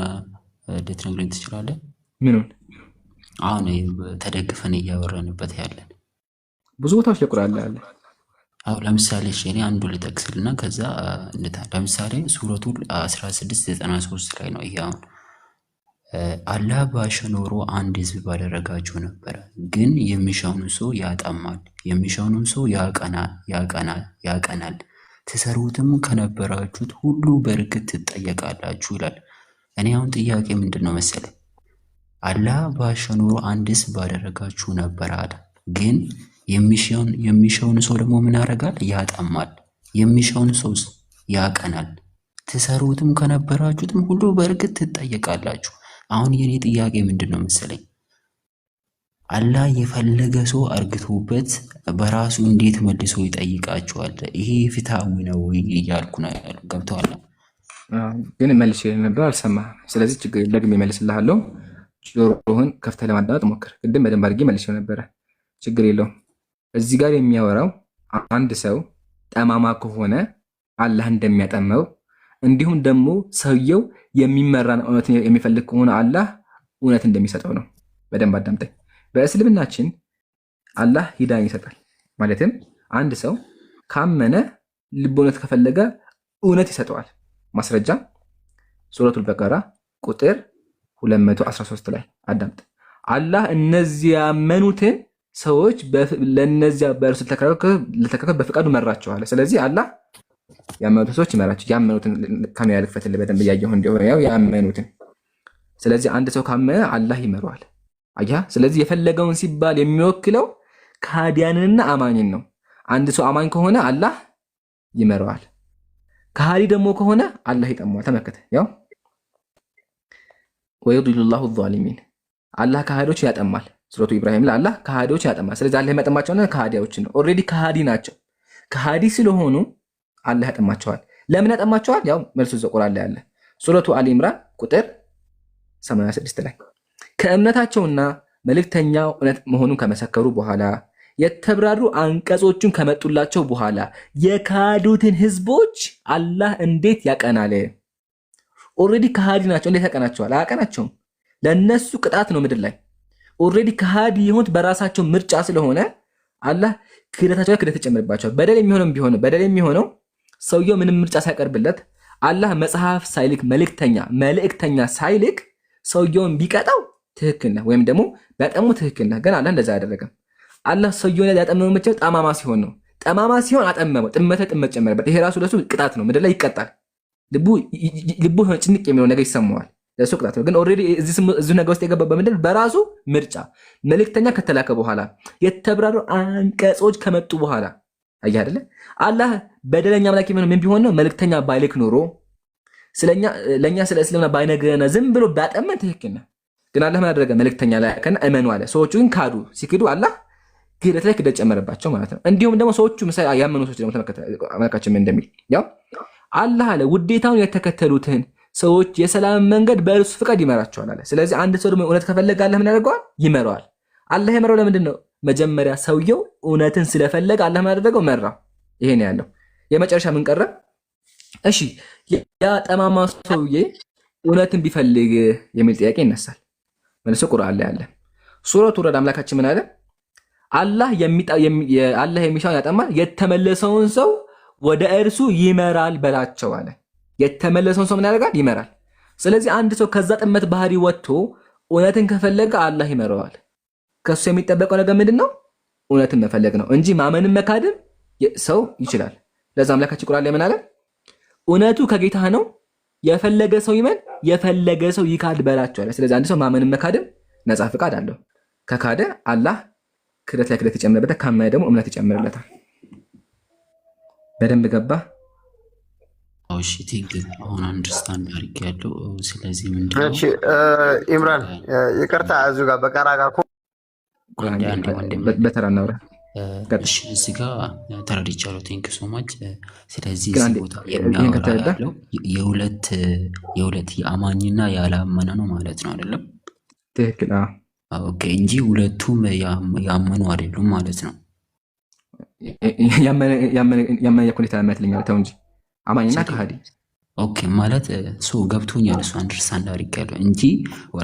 ልትነግረኝ ትችላለህ? ምኑን? አሁን ተደግፈን እያወራንበት ያለን ብዙ ቦታዎች ላይ ቁርአን ላይ አለ። አሁን ለምሳሌ እኔ አንዱ ልጠቅስልና ከዛ ለምሳሌ ሱረቱል 1693 ላይ ነው። ይሄ አሁን አላህ ባሸ ኖሮ አንድ ህዝብ ባደረጋችሁ ነበረ፣ ግን የሚሻውን ሰው ያጠማል፣ የሚሻውን ሰው ያቀናል፣ ትሰሩትም ከነበራችሁት ሁሉ በእርግጥ ትጠየቃላችሁ ይላል። እኔ አሁን ጥያቄ ምንድን ነው መሰለህ? አላህ ባሸ ኖሮ አንድ ህዝብ ባደረጋችሁ ነበረ አለ፣ ግን የሚሻውን ሰው ደግሞ ምን ያደርጋል? ያጠማል። የሚሻውን ሰው ያቀናል። ትሰሩትም ከነበራችሁትም ሁሉ በእርግጥ ትጠየቃላችሁ። አሁን የኔ ጥያቄ ምንድን ነው መሰለኝ? አላህ የፈለገ ሰው አርግቶበት በራሱ እንዴት መልሶ ይጠይቃችኋል? ይሄ ፍትሃዊ ነው እያልኩ ነው ያለው። ገብቶሃል? ግን መልሼ ነበር አልሰማህም። ስለዚህ ችግር ደግሜ እመልስልሃለሁ። ጆሮህን ከፍተህ ለማዳመጥ ሞክር። ቅድም በደንብ አድርጌ መልሼው ነበረ። ችግር የለውም። እዚህ ጋር የሚያወራው አንድ ሰው ጠማማ ከሆነ አላህ እንደሚያጠመው፣ እንዲሁም ደግሞ ሰውየው የሚመራን እውነት የሚፈልግ ከሆነ አላህ እውነት እንደሚሰጠው ነው። በደንብ አዳምጠኝ። በእስልምናችን አላህ ሂዳያ ይሰጣል። ማለትም አንድ ሰው ካመነ ልቦነት ከፈለገ እውነት ይሰጠዋል። ማስረጃ ሱረቱል በቀራ ቁጥር 213 ላይ አዳምጥ። አላህ እነዚህ ያመኑትን ሰዎች ለነዚያ በእርሱ ለተከከ በፍቃዱ መራቸዋል። ስለዚህ አላህ ያመኑትን ሰዎች ይመራቸው። ያመኑትን ካሜራ ልክፈትልህ በደንብ እያየሁ እንደሆነ ያው ያመኑትን። ስለዚህ አንድ ሰው ካመነ አላህ ይመራዋል። አያ ስለዚህ የፈለገውን ሲባል የሚወክለው ከሃዲያንንና አማኝን ነው። አንድ ሰው አማኝ ከሆነ አላህ ይመራዋል። ከሃዲ ደግሞ ከሆነ አላህ ይጠማዋል። ተመከተ ያው ወይዱልላሁ ዛሊሚን አላህ ከሃዲዎች ያጠማል። ሱረቱ ኢብራሂም ላይ አላህ ከሃዲዎች ያጠማል። ስለዚህ አላህ የሚያጠማቸው ከሃዲያዎችን ነው። ኦልሬዲ ከሃዲ ናቸው። ከሃዲ ስለሆኑ አላህ ያጠማቸዋል። ለምን ያጠማቸዋል? ያው መልሱ ቁርአን ላይ አለ። ሱረቱ አሊ ኢምራን ቁጥር 86 ላይ ከእምነታቸውና መልእክተኛው እውነት መሆኑን ከመሰከሩ በኋላ የተብራሩ አንቀጾቹን ከመጡላቸው በኋላ የካዱትን ህዝቦች አላህ እንዴት ያቀናል? ኦልሬዲ ከሃዲ ናቸው። እንዴት ያቀናቸዋል? አያቀናቸውም። ለነሱ ቅጣት ነው ምድር ላይ። ኦልሬዲ ከሃዲ የሆኑት በራሳቸው ምርጫ ስለሆነ አላህ ክህደታቸው ላይ ክህደት ይጨምርባቸዋል። በደል የሚሆነው ሰውየው ምንም ምርጫ ሳይቀርብለት አላህ መጽሐፍ ሳይልክ መልእክተኛ ሳይልክ ሰውየውን ቢቀጣው ትክክል ነህ፣ ወይም ደግሞ ቢያጠሙ ትክክል ነህ። ግን አላህ እንደዛ አያደረገም። አላህ ሰውየውን ላይ ያጠመመው መቼ ጠማማ ሲሆን ነው። ጠማማ ሲሆን አጠመመው፣ ጥመት ጨመረበት። ይሄ ራሱ ለሱ ቅጣት ነው። ምድር ላይ ይቀጣል። ልቡ ጭንቅ የሚለው ነገር ይሰማዋል። ለሱ ቅጣት ነው። ግን ኦልሬዲ እዚህ ነገር ውስጥ የገባው በምንድን በራሱ ምርጫ መልእክተኛ ከተላከ በኋላ የተብራሩ አንቀጾች ከመጡ በኋላ አየህ አይደለ? አላህ በደለኛ አምላክ ምን ቢሆን ነው መልእክተኛ ባይልክ ኖሮ ለእኛ ስለ እስልምና ባይነግረን ዝም ብሎ ቢያጠመን ትክክል ነው። ግን አላህ ምን አደረገ? መልእክተኛ ላከና እመኑ አለ። ሰዎቹ ግን ካዱ። ሲክዱ አላህ ክህደት ላይ ክህደት ጨመረባቸው ማለት ነው። እንዲሁም ደግሞ ሰዎቹ ያመኑ ሰዎች ደግሞ ተመልካችን ምን እንደሚል ያው አላህ አለ ውዴታውን የተከተሉትን ሰዎች የሰላም መንገድ በእርሱ ፍቃድ ይመራቸዋል አለ። ስለዚህ አንድ ሰው ደግሞ እውነት ከፈለገ አላህ ምን ያደርገዋል? ይመራዋል። አላህ የመራው ለምንድን ነው? መጀመሪያ ሰውየው እውነትን ስለፈለገ አላህ ምን ያደረገው? መራው። ይሄ ነው ያለው። የመጨረሻ ምን ቀረ? እሺ ያ ጠማማ ሰውዬ እውነትን ቢፈልግ የሚል ጥያቄ ይነሳል። መልሶ ቁርአን ላይ አለ። ሱረቱ ረድ አምላካችን ምን አለ? አላህ የሚሻውን ያጠማል፣ የተመለሰውን ሰው ወደ እርሱ ይመራል በላቸው አለ። የተመለሰውን ሰው ምን ያደርጋል? ይመራል። ስለዚህ አንድ ሰው ከዛ ጥመት ባህሪ ወጥቶ እውነትን ከፈለገ አላህ ይመራዋል። ከሱ የሚጠበቀው ነገር ምንድን ነው? እውነትን መፈለግ ነው እንጂ ማመንን መካድም ሰው ይችላል። ለዛ አምላካችን ቁርአን ላይ ምን አለ? እውነቱ ከጌታ ነው፣ የፈለገ ሰው ይመን፣ የፈለገ ሰው ይካድ በላቸው አለ። ስለዚህ አንድ ሰው ማመንን መካድም ነፃ ፍቃድ አለው። ከካደ አላህ ክደት ላይ ክደት ይጨምርበታል፣ ካመነ ደግሞ እምነት ይጨምርለታል። በደንብ ገባ? እሺ ቲንክ አሁን አንደርስታንድ አድርጌያለሁ። ስለዚህ ምንድነው ኢምራን ይቅርታ እዚሁ ጋር በቀራ ጋር በተራ እናውራ። እዚህ ጋር ተረድቻለሁ። ቴንክ ሶ ማች። ስለዚህ እዚህ ቦታ የሚያወራ ያለው የሁለት የአማኝና ያላመነ ነው ማለት ነው አይደለም? ትክክል። ኦኬ። እንጂ ሁለቱም ያመኑ አይደሉም ማለት ነው። ያመነ የኮኔታ ያመትልኛል ተው እንጂ አማኝና ከሃዲ ኦኬ ማለት ሰው ገብቶኛል። እሱ አንደርስታንድ አድርጌያለሁ እንጂ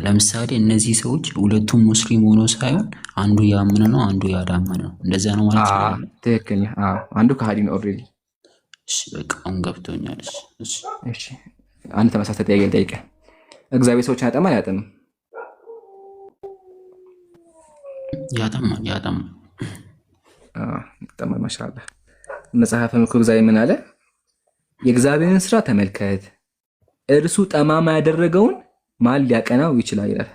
ለምሳሌ እነዚህ ሰዎች ሁለቱም ሙስሊም ሆኖ ሳይሆን አንዱ ያመነ ነው፣ አንዱ ያላመነ ነው። እንደዛ ነው ማለት ነው። ትክክል። አንዱ ከሃዲ ነው ኦልሬዲ። እሺ በቃ አሁን ገብቶኛል። እሺ አንድ ተመሳሳይ ጥያቄ ልጠይቅህ። እግዚአብሔር ሰዎችን ያጠማል አያጠምም? ያጠማል። ማሻአላህ። መጽሐፈ ምክር እግዚአብሔር ምን አለ? የእግዚአብሔርን ስራ ተመልከት፣ እርሱ ጠማማ ያደረገውን ማን ሊያቀናው ይችላል ይላል።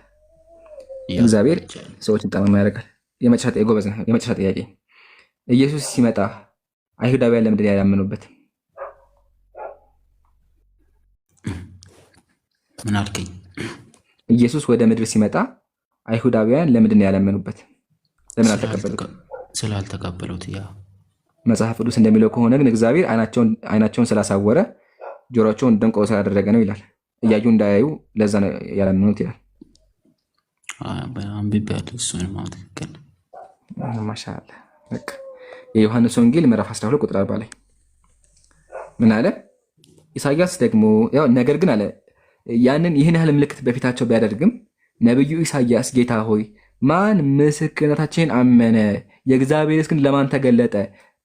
እግዚአብሔር ሰዎችን ጠማማ ያደርጋል። የመጨረሻ ጥያቄ፣ ኢየሱስ ሲመጣ አይሁዳውያን ለምንድን ያላመኑበት? ምን አልከኝ? ኢየሱስ ወደ ምድር ሲመጣ አይሁዳውያን ለምንድን ያላመኑበት? ለምን አልተቀበሉት? ስላልተቀበሉት። ያ መጽሐፍ ቅዱስ እንደሚለው ከሆነ ግን እግዚአብሔር አይናቸውን ስላሳወረ ጆሮቸውን ደንቆ ስላደረገ ነው ይላል። እያዩ እንዳያዩ ለዛ ነው ያላመኑት ይላል። አንብቤያለሁ። እሱን ማለት ትክክል። ማሻአላህ። በቃ የዮሐንስ ወንጌል ምዕራፍ 12 ቁጥር 40 ላይ ምን አለ? ኢሳያስ ደግሞ ያው ነገር ግን አለ ይህን ያህል ምልክት በፊታቸው ቢያደርግም ነብዩ ኢሳያስ ጌታ ሆይ ማን ምስክርነታችንን አመነ? የእግዚአብሔርስ ግን ለማን ተገለጠ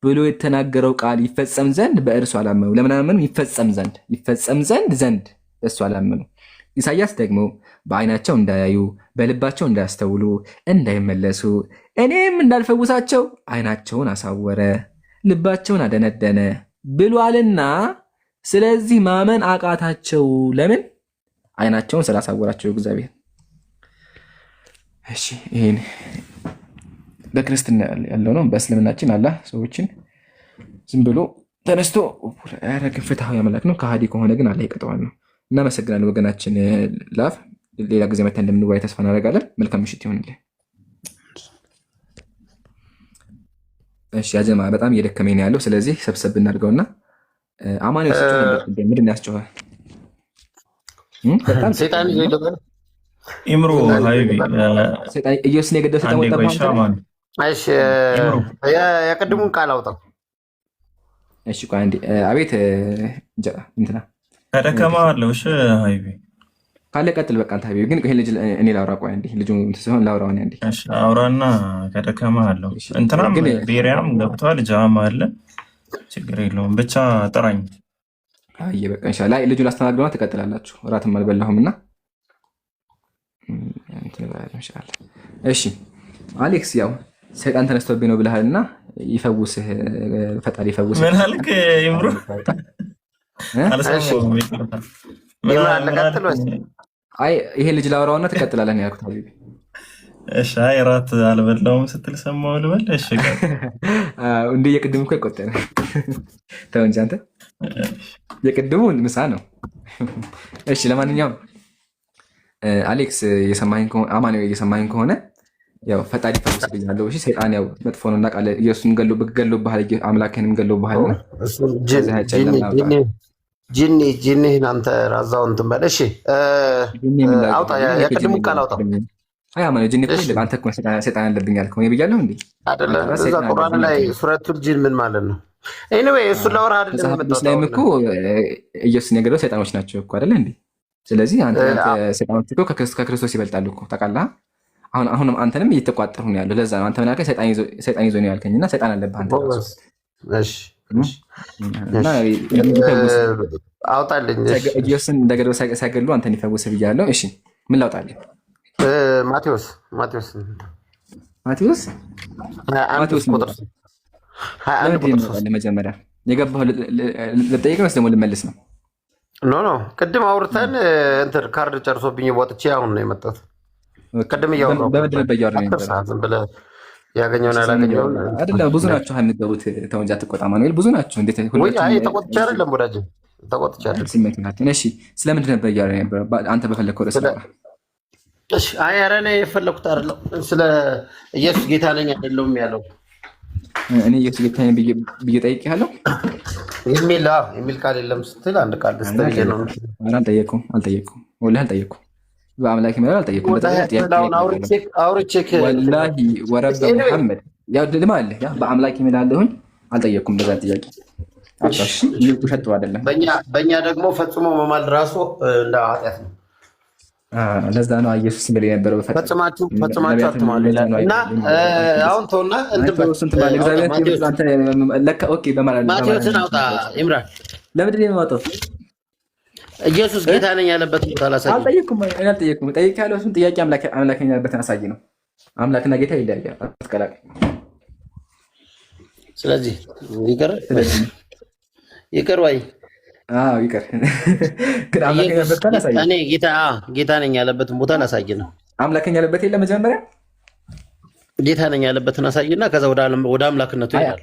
ብሎ የተናገረው ቃል ይፈጸም ዘንድ በእርሱ አላመኑ። ለምን አላመኑ? ይፈጸም ዘንድ በእሱ አላመኑ። ኢሳያስ ደግሞ በዓይናቸው እንዳያዩ በልባቸው እንዳያስተውሉ እንዳይመለሱ እኔም እንዳልፈውሳቸው ዓይናቸውን አሳወረ ልባቸውን አደነደነ ብሏልና ስለዚህ ማመን አቃታቸው። ለምን? ዓይናቸውን ስላሳወራቸው እግዚአብሔር። እሺ ይሄን በክርስትና ያለው ነው። በእስልምናችን አላህ ሰዎችን ዝም ብሎ ተነስቶ ያረግን ፍትሃዊ አምላክ ነው። ከሃዲ ከሆነ ግን አላህ ይቀጠዋል ነው። እናመሰግናለን ወገናችን ላፍ። ሌላ ጊዜ መተን እንደምንወያይ ተስፋ እናደርጋለን። መልካም ምሽት ይሆንልህ። እሺ ያጀማ በጣም እየደከመኝ ነው ያለው። ስለዚህ ሰብሰብ እናድርገውና አማን ምንድን ያስጨዋል? በጣም ሰይጣን ይዘው ኢምሮ ሀይቢ ኢየሱስን የገደለ ሰይጣን ወጣ። እሺ የቅድሙን ቃል አውጣው። እሺ ቆይ አንዴ። አቤት እንትና ከደከማ አለው። እሺ ሀይቢ ካለ ቀጥል። በቃ አንተ ሀይቢ ግን ይሄ ልጅ እኔ ላውራ። ቆይ አንዴ ልጁ ሲሆን ላውራው አንዴ። እሺ አውራና ከደከማ አለው። እንትናም ቤሪያም ገብቷል። ጃማ አለ። ችግር የለውም ብቻ ጥራኝ። አይ በቃ ኢንሻአላህ ልጁ ላስተናግደውና ትቀጥላላችሁ። እራትም አልበላሁምና እሺ አሌክስ ያው ሰይጣን ተነስቶብኝ ነው ብለሃልና ይፈውስህ፣ ፈጣሪ ይፈውስህ። ምን አልክ ይምሩ? አልሰማሁም። አይ ይሄ ልጅ ላወራውና ትቀጥላለህ ነው ያልኩት ሀቢቢ። እሺ አይ እራት አልበላሁም ስትል ሰማሁ ልበል። እሺ እንደ የቅድም እኮ አይቆጠርም። ተው እንጂ አንተ የቅድሙ ምሳ ነው። እሺ ለማንኛውም አሌክስ አማኑኤል እየሰማኸኝ ከሆነ ያው ፈጣሪ ፈውስ ብያለሁ። እሺ ሰይጣን ያው መጥፎ ነው እናውቃለን። ኢየሱስን ገሎብሃል፣ አምላክህንም ገሎብሃል። ጂኒህን አንተ ራዛው እንትን በል። እሺ አውጣ፣ የቅድሙ ቃል አውጣ። አይ አማኑኤል ጂኒ እኮ አንተ እኮ ሰይጣን አለብኝ አልከው እኔ ብያለሁ እንዴ? አይደለም እዛ ቁርአን ላይ ሱረቱል ጂን ምን ማለት ነው? ኤኒዌይ እሱ ላወራ አይደለም የምትወጣው እኮ ኢየሱስን የገደሉ ሰይጣኖች ናቸው እኮ አይደለ እንዴ? ስለዚህ አንተ ሰይጣኖች እኮ ከክርስቶስ ይበልጣሉ እኮ ታውቃለህ። አሁንም አንተንም እየተቋጠሩ ነው ያለው። ለዛ ነው አንተ ምን ያልከኝ ሰይጣን ይዞ ነው ያልከኝና ሰይጣን አለብህ አንተ ራስህ። እሺ እና አውጣልኝ። ኢየሱስን እንደገደሉ ሳይገድሉ አንተን ይፈውስ ብያለሁ። እሺ ምን ላውጣልኝ? ማቴዎስ ቁጥር 21 መጀመሪያ የገባሁ ልጠይቅ ነው ደግሞ ልመልስ ነው? ኖ ቅድም አውርተን እንትን ካርድ ጨርሶብኝ ወጥቼ አሁን ነው የመጣሁት። ቅድም እያወራሁ ዝም ብለህ ያገኘውን ያላገኘውን አይደለም። ብዙ ናቸው የሚገቡት። ተው እንጂ አትቆጣ ማኑኤል፣ ብዙ ናቸው። እንዴት ተቆጥቼ አይደለም ወዳጅ፣ ተቆጥቼ አይደለም። እሺ ስለምንድን ነበር እያወራን የነበረው? አንተ በፈለግከው ርዕስ ነው። እሺ አይ ኧረ እኔ የፈለኩት አይደለም። ስለ ኢየሱስ ጌታ ነኝ አይደለሁም ያለው። እኔ ኢየሱስ ጌታ ነኝ ብዬ ጠይቄሃለሁ የሚል ቃል የለም ስትል አንድ ቃል ደስተኛ ነው። አልጠየኩም ወላሂ አልጠየኩም። በአምላክ የሚለው አልጠየኩም። ወላሂ ወረበ ሙሐመድ ያው ልማ አለ በአምላክ የሚላለሁኝ አልጠየኩም። በዛ ጥያቄ ውሸት ጥሩ አይደለም። በእኛ ደግሞ ፈጽሞ መማል ራሱ እንደ ኃጢአት ነው። ለዛ ነው ኢየሱስ ሲል የነበረው ፈጽማችሁ አትማሉ እና አሁን ተውና ማቴዎስን አውጣ። ኢምራን ለምንድን ነው የማውጣው? ኢየሱስ ጌታ ነኝ ያለበት ቦታ አላሳየም። አልጠየኩም። ጠይቄያለሁ። እሱን ጥያቄ አምላክ ነኝ ያለበትን አሳይ ነው። አምላክና ጌታ ይለያያል፣ አትቀላቅል። ስለዚህ ይቅር ወይ? አዎ ይቅር። ግን አምላክ ነኝ ያለበትን አሳይ። እኔ ጌታ ነኝ ያለበትን ቦታ ላሳይ ነው። አምላክ ነኝ ያለበት የለም። መጀመሪያ ጌታ ነኝ ያለበትን አሳይና ከዛ ወደ አምላክነቱ ይሄዳል።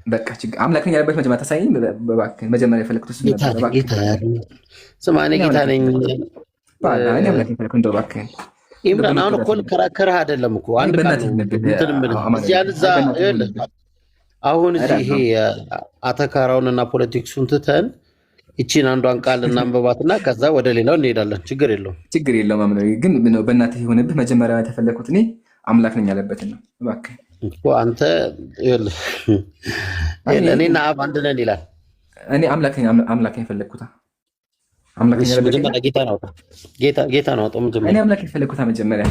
በቃ ችግር አምላክ ነኝ ያለበት መጀመሪያ ታሳይኝ። እባክህ መጀመሪያ የፈለኩት እሱ ነበር። ጌታ ስማ፣ እኔ ጌታ ነኝ እኔ አምላክ ነኝ የፈለኩት እንደው እባክህ ኢምራን። አሁን እኮ ልከራከርህ አይደለም እኮ አንድ ቃል አሁን እዚህ ይሄ አተካራውንና ፖለቲክሱን ትተን ይቺን አንዷን ቃል እናንበባትና ከዛ ወደ ሌላው እንሄዳለን። ችግር የለውም አምነው። ግን በእናትህ የሆነብህ መጀመሪያ የተፈለኩት እኔ አምላክ ነኝ ያለበትን ነው። እባክህ እኮ አንተ እኔና አብ አንድ ነን ይላል። እኔ አምላክ ነኝ የፈለኩት አምላክ ነኝ ያለበትን ጌታ ነው። እኔ አምላክ ነኝ የፈለኩት መጀመሪያ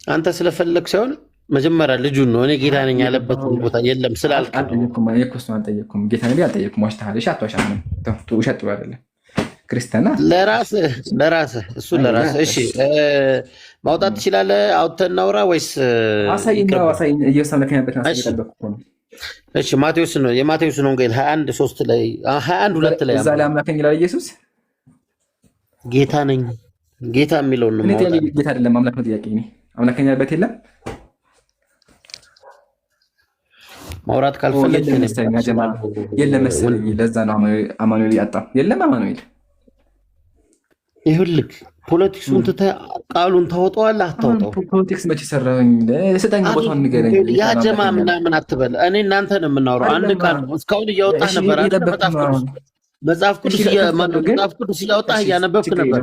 አንተ ስለፈለግ ሳይሆን መጀመሪያ ልጁን ነው። እኔ ጌታ ነኝ ያለበት ቦታ የለም ስላልክ አልጠየኩም። ጌታ ነኝ አልጠየኩም። ዋሽተሃል። እሺ አትዋሻም። ውሸት ጥሩ አይደለም። ክርስቲያና ለራስህ እሱ ለራስህ። እሺ ማውጣት ትችላለህ። አውጥተህ እናውራ ወይስ አሳይኝ? ኢየሱስ አምላክ ነኝ ያለበትን አሳይጠበቅኩ ነው። እሺ የማቴዎስን ወንጌል 21:3 ላይ 21:2 ላይ እዛ ላይ አምላክ ነኝ ይላል ኢየሱስ። ጌታ ነኝ ጌታ የሚለውን ነው። ጌታ አይደለም አምላክ ነው ጥያቄ። አምላክ ነኝ ያለበት የለም። ማውራት ካልፈለግ የለም መሰለኝ። ለዛ ነው አማኑኤል ያጣ። የለም አማኑኤል ይኸውልህ ፖለቲክሱን ትተህ ቃሉን ታወጣዋለህ አታወጣው? ፖለቲክስ መቼ ሰራሁኝ? ስጠኝ፣ ቦታውን ንገረኝ። ያ ጀማ ምናምን አትበል። እኔ እናንተ ነው የምናወራው። አንድ ቃል እስካሁን እያወጣህ ነበር። መጽሐፍ ቅዱስ እያወጣህ እያነበብክ ነበር።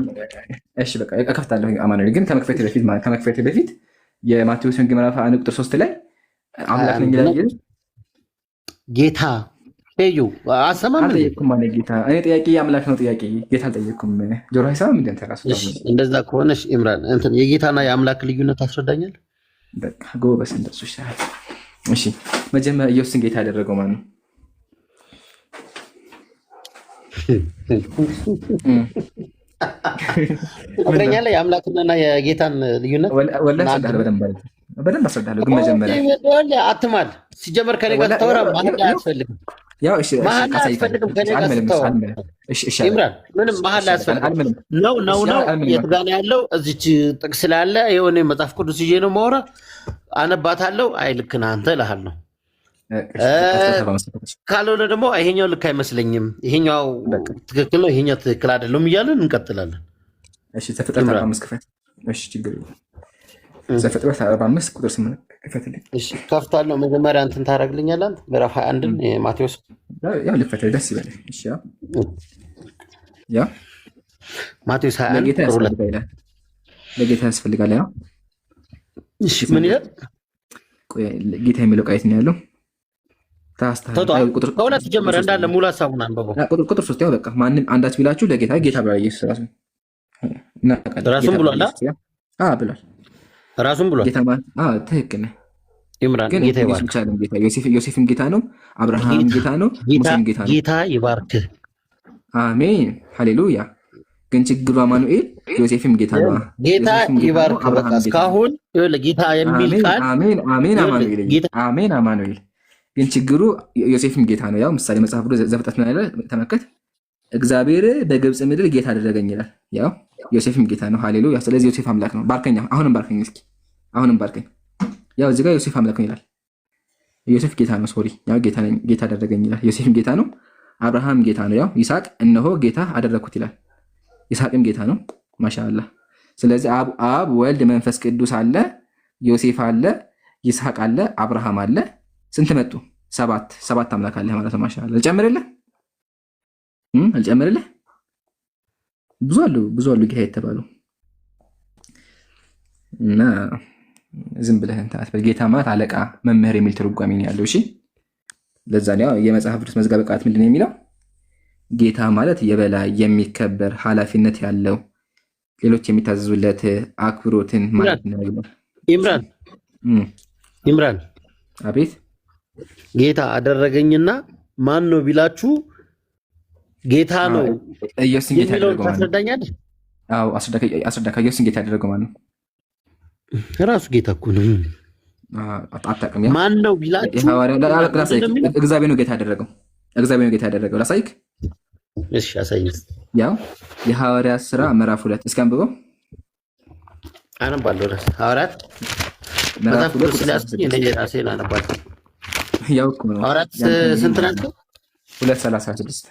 እሺ በቃ እከፍታለሁ። አማኑኤል ግን ከመክፈቴ በፊት የማቴዎስ ወንጌል ምዕራፍ 1:3 ላይ አምላክ ነኝ ይላል ጌታ እዩ አሰማም አልጠየኩም ማለት ጌታ። እኔ ጥያቄ የአምላክ ነው ጥያቄ፣ ጌታ አልጠየኩም። ጆሮ አይሰማም እንዴ? ተራሱ እንደዛ ከሆነሽ ኢምራን እንትን የጌታና የአምላክ ልዩነት አስረዳኛል። በቃ ጎበስ፣ እንደሱ ይሻላል። እሺ መጀመሪያ ኢየሱስን ጌታ ያደረገው ማን ነው? ትግረኛ ላይ የአምላክና የጌታን ልዩነት ወላሂ በደንብ በደንብ አስረዳለሁ። ግን መጀመሪያ አትማል። ሲጀመር ከኔ ጋር ተወራ መሀል አያስፈልግም። ያው እሺ መሀል አያስፈልግም። ከኔ ጋር ስተወራ ኢምራን ምንም መሀል አያስፈልግም። ነው የት ጋር ነው ያለው? እዚች ጥቅስ ላይ አለ። የሆነ መጽሐፍ ቅዱስ ይዤ ነው የማወራ። አነባታለሁ። አይ ልክ ነህ አንተ እልሃለሁ። ካልሆነ ደግሞ ይሄኛው ልክ አይመስለኝም፣ ይሄኛው ትክክል ነው፣ ይሄኛው ትክክል አይደለም እያለን እንቀጥላለን። እሺ ዘፍጥረት 45 ክፈት። እሺ ችግር የለም። ዘፍጥረት 45 ቁጥር 8 ክፈትልኝ። እሺ ከፍታለሁ። መጀመሪያ እንትን ታደርግልኛለህ አንተ ምዕራፍ 21ን ማቴዎስ ያው ልፈትልህ ደስ ይበልህ። እሺ ያው ማቴዎስ 21 ለጌታ ያስፈልጋል። ያው እሺ ምን ይላል? ጌታ የሚለው ቃል ነው ያለው። ከሁለት ጀምረ እንዳለ ሙሉ ሀሳቡን አንብበው። ቁጥር 3 ያው በቃ ማንም አንዳች ቢላችሁ ለጌታ ጌታ ብሏል። ኢየሱስ ራሱን ብሏል። ብሏል። ራሱን ብሏል። ጌታ ማለት ትክክል ነህ። ኢምራን ጌታ ይባርክ። ዮሴፍም ጌታ ነው፣ አብርሃም ጌታ ነው፣ ሙሴም ጌታ ነው። ጌታ ይባርክ። አሜን ሃሌሉያ። ግን ችግሩ አማኑኤል ዮሴፍም ጌታ ነው። ጌታ ይባርክ። በቃ እስካሁን ጌታ የሚል ቃል አሜን አሜን አማኑኤል። ግን ችግሩ ዮሴፍም ጌታ ነው። ያው ምሳሌ መጽሐፍ ብሎ ዘፍጥረት ምን ያለ ተመከት እግዚአብሔር በግብፅ ምድር ጌታ አደረገኝ ይላል። ያው ዮሴፍም ጌታ ነው። ሃሌሉያ። ስለዚህ ዮሴፍ አምላክ ነው። ባርከኛ። አሁንም ባርከኝ እስኪ አሁንም ባርከኝ። ያው እዚህ ጋር ዮሴፍ አምላክ ነው ይላል። ዮሴፍ ጌታ ነው። ሶሪ ያው ጌታ ነኝ ጌታ አደረገኝ ይላል። ዮሴፍም ጌታ ነው። አብርሃም ጌታ ነው። ያው ይስሐቅ እነሆ ጌታ አደረኩት ይላል። ይስሐቅም ጌታ ነው። ማሻአላህ። ስለዚህ አብ ወልድ መንፈስ ቅዱስ አለ፣ ዮሴፍ አለ፣ ይስሐቅ አለ፣ አብርሃም አለ። ስንት መጡ? ሰባት አምላክ አለ ማለት ነው። ማሻአላህ። አልጨምርልህ ብዙ አሉ ጌታ የተባሉ እና ዝም ብለህ እንታት በጌታ ማለት አለቃ መምህር የሚል ትርጓሜ ነው ያለው። እሺ ለዛ ነው የመጽሐፍ ቅዱስ መዝገበ ቃላት ምንድን ነው የሚለው? ጌታ ማለት የበላይ የሚከበር ኃላፊነት ያለው ሌሎች የሚታዘዙለት አክብሮትን ማለት ነው። ኢምራን አቤት። ጌታ አደረገኝና ማን ነው ቢላችሁ ጌታ ነው ኢየሱስ ጌታ ያደረገው ማለት ነው። ታስረዳኛለህ? አዎ አስረዳካ። ኢየሱስ ጌታ ያደረገው ማለት ነው። ራሱ ጌታ እኮ ነው። አታውቅም? ማን ነው ቢላችሁ እግዚአብሔር ነው ጌታ ያደረገው። እግዚአብሔር ነው ጌታ ያደረገው። ላሳይክ። እሺ አሳይኝ። ያው የሐዋርያት ሥራ ምዕራፍ 2 እስኪ አንብበው። አነባለሁ። ሐዋርያት ምዕራፍ 2 ራሴን አነባለሁ። ያው እኮ ነው። ሐዋርያት ስንት ናቸው? 236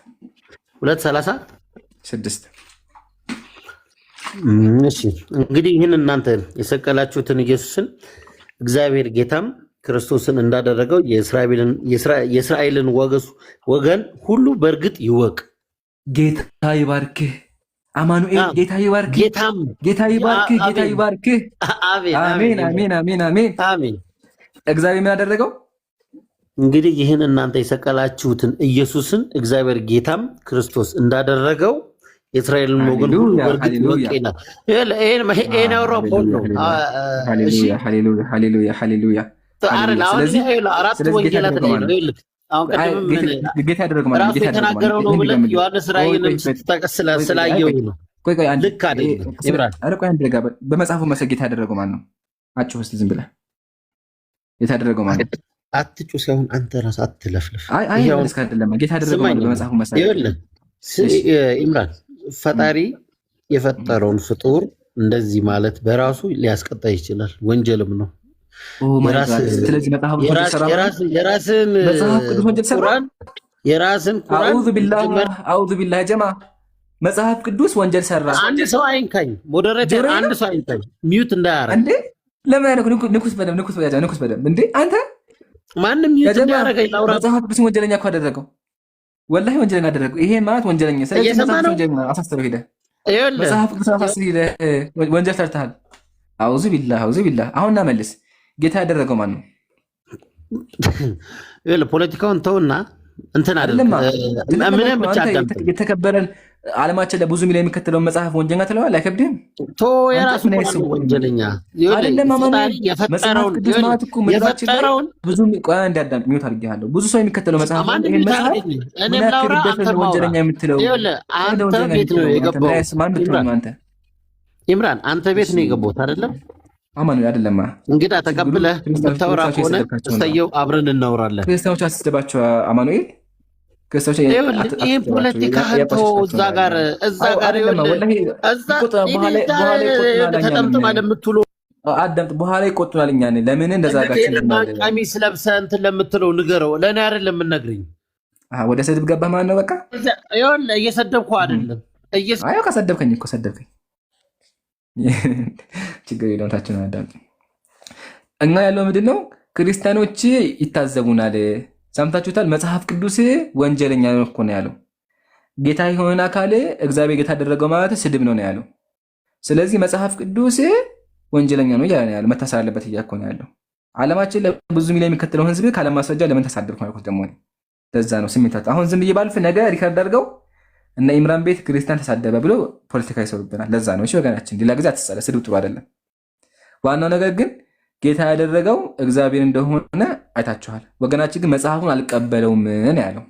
እሺ እንግዲህ ይህን እናንተ የሰቀላችሁትን ኢየሱስን እግዚአብሔር ጌታም ክርስቶስን እንዳደረገው የእስራኤልን ወገን ሁሉ በእርግጥ ይወቅ። ጌታ ይባርክህ አማኑኤል። ጌታ ይባርክህ። ጌታ ይባርክህ። ጌታ ይባርክህ። አሜን አሜን አሜን አሜን። እግዚአብሔር ምን አደረገው? እንግዲህ ይህን እናንተ የሰቀላችሁትን ኢየሱስን እግዚአብሔር ጌታም ክርስቶስ እንዳደረገው የእስራኤልን ወገን ሁሉ በእርግጥ ይወቅ ይላል። ይሄን ያወራው ፖል ነው። ሃሌሉያ ሃሌሉያ። አራት ወንጌላት ላይ ነው። ጌታ ያደረገው ማለት ራሱ የተናገረው ነው ብለህ ዮሐንስ ራእይንም ስትጠቅስ ስላየው ነው። ልክ አይደለም። በመጽሐፉ መሰረት ጌታ ያደረገው ማለት ነው። አጭሁ እስኪ ዝም ብለህ ጌታ ያደረገው ማለት ነው። አትጩ ሳይሆን አንተ ራስህ አትለፍልፍ። እስከ አይደለም ጌታ ያደረገው ማለት በመጽሐፉ መሰረት ኢምራን ፈጣሪ የፈጠረውን ፍጡር እንደዚህ ማለት በራሱ ሊያስቀጣ ይችላል፣ ወንጀልም ነው። ስለዚህ መጽሐፍ የራስን አዑዙ ቢላህ ጀማ መጽሐፍ ቅዱስ ወንጀል ሰራ። አንድ ሰው አይንካኝ፣ ሞዴሬተር አንድ ሰው አይንካኝ፣ ሚዩት እንዳያረግ እንዴ። ለምን አይነኩ? ንኩስ በደም እንዴ አንተ ማንም ሚዩት እንዳያረገኝ ላውራ። መጽሐፍ ቅዱስ ወንጀለኛ እኮ አደረገው፣ ወላሂ ወንጀለኛ አደረገው። ይሄ ማለት ወንጀለኛ። ስለዚህ መጽሐፍ ወንጀለኛ አሳስረው ሄደ። መጽሐፍ ቅዱስ አሳስረው ሄደ፣ ወንጀል ሰርተሃል። አዑዙ ቢላህ። አሁንና መልስ። ጌታ ያደረገው ማን ነው? ፖለቲካውን ተውና እንትን አይደለም ምንም ብቻ አዳምጥ። የተከበረን ዓለማችን ለብዙ ሚሊዮን የሚከተለውን መጽሐፍ ወንጀለኛ ትለዋል። አይከብድም? የራሱ ወንጀለኛ የፈጠረውን ብዙ እንዳዳምጥ ሚወት አድርጌሃለሁ። ብዙ ሰው የሚከተለው መጽሐፍ ወንጀለኛ የምትለው ኢምራን አንተ ቤት ነው የገባሁት አይደለም? አማኑኤል አይደለም እንግዳ ተቀብለህ የምታወራ ከሆነ እሰየው፣ አብረን እናወራለን። ክርስቲያኖች አትስደባቸው አማኑኤል። ይህ ፖለቲካ እዛ ጋር ተጠምጥማል የምትሉ አዳምጥ፣ በኋላ ይቆጡናል። እኛን ለምን እንደዛ ቀሚስ ለብሰህ እንትን ለምትለው ንገረው። ለእኔ አይደለም የምነግርኝ። ወደ ስድብ ገባህ ማለት ነው። በቃ እየሰደብኩ አይደለም። ከሰደብከኝ እኮ ሰደብከኝ። ችግር የለውም። ታችን አዳምጥ። እኛ ያለው ምንድን ነው? ክርስቲያኖች ይታዘቡናል። ሰምታችሁታል። መጽሐፍ ቅዱስ ወንጀለኛ ነው እኮ ነው ያለው። ጌታ የሆነ አካል እግዚአብሔር ጌታ ያደረገው ማለት ስድብ ነው ያለው። ስለዚህ መጽሐፍ ቅዱስ ወንጀለኛ ነው እያለ ያለው፣ መታሰር አለበት እያልኩ ነው ያለው። ዓለማችን ለብዙ ሚሊዮን የሚከተለውን ህዝብ ካለማስረጃ ለምን ተሳደብኩ ማለት ደግሞ ለዛ ነው ስሜታት። አሁን ዝም ብዬ ባልፍ ነገ ሪከርድ አድርገው እና ኢምራን ቤት ክርስቲያን ተሳደበ ብሎ ፖለቲካ ይሰሩብናል። ለዛ ነው እሺ ወገናችን፣ ሌላ ጊዜ አትሳለ፣ ስድብ ጥሩ አይደለም። ዋናው ነገር ግን ጌታ ያደረገው እግዚአብሔር እንደሆነ አይታችኋል። ወገናችን ግን መጽሐፉን አልቀበለውም ነው ያለው።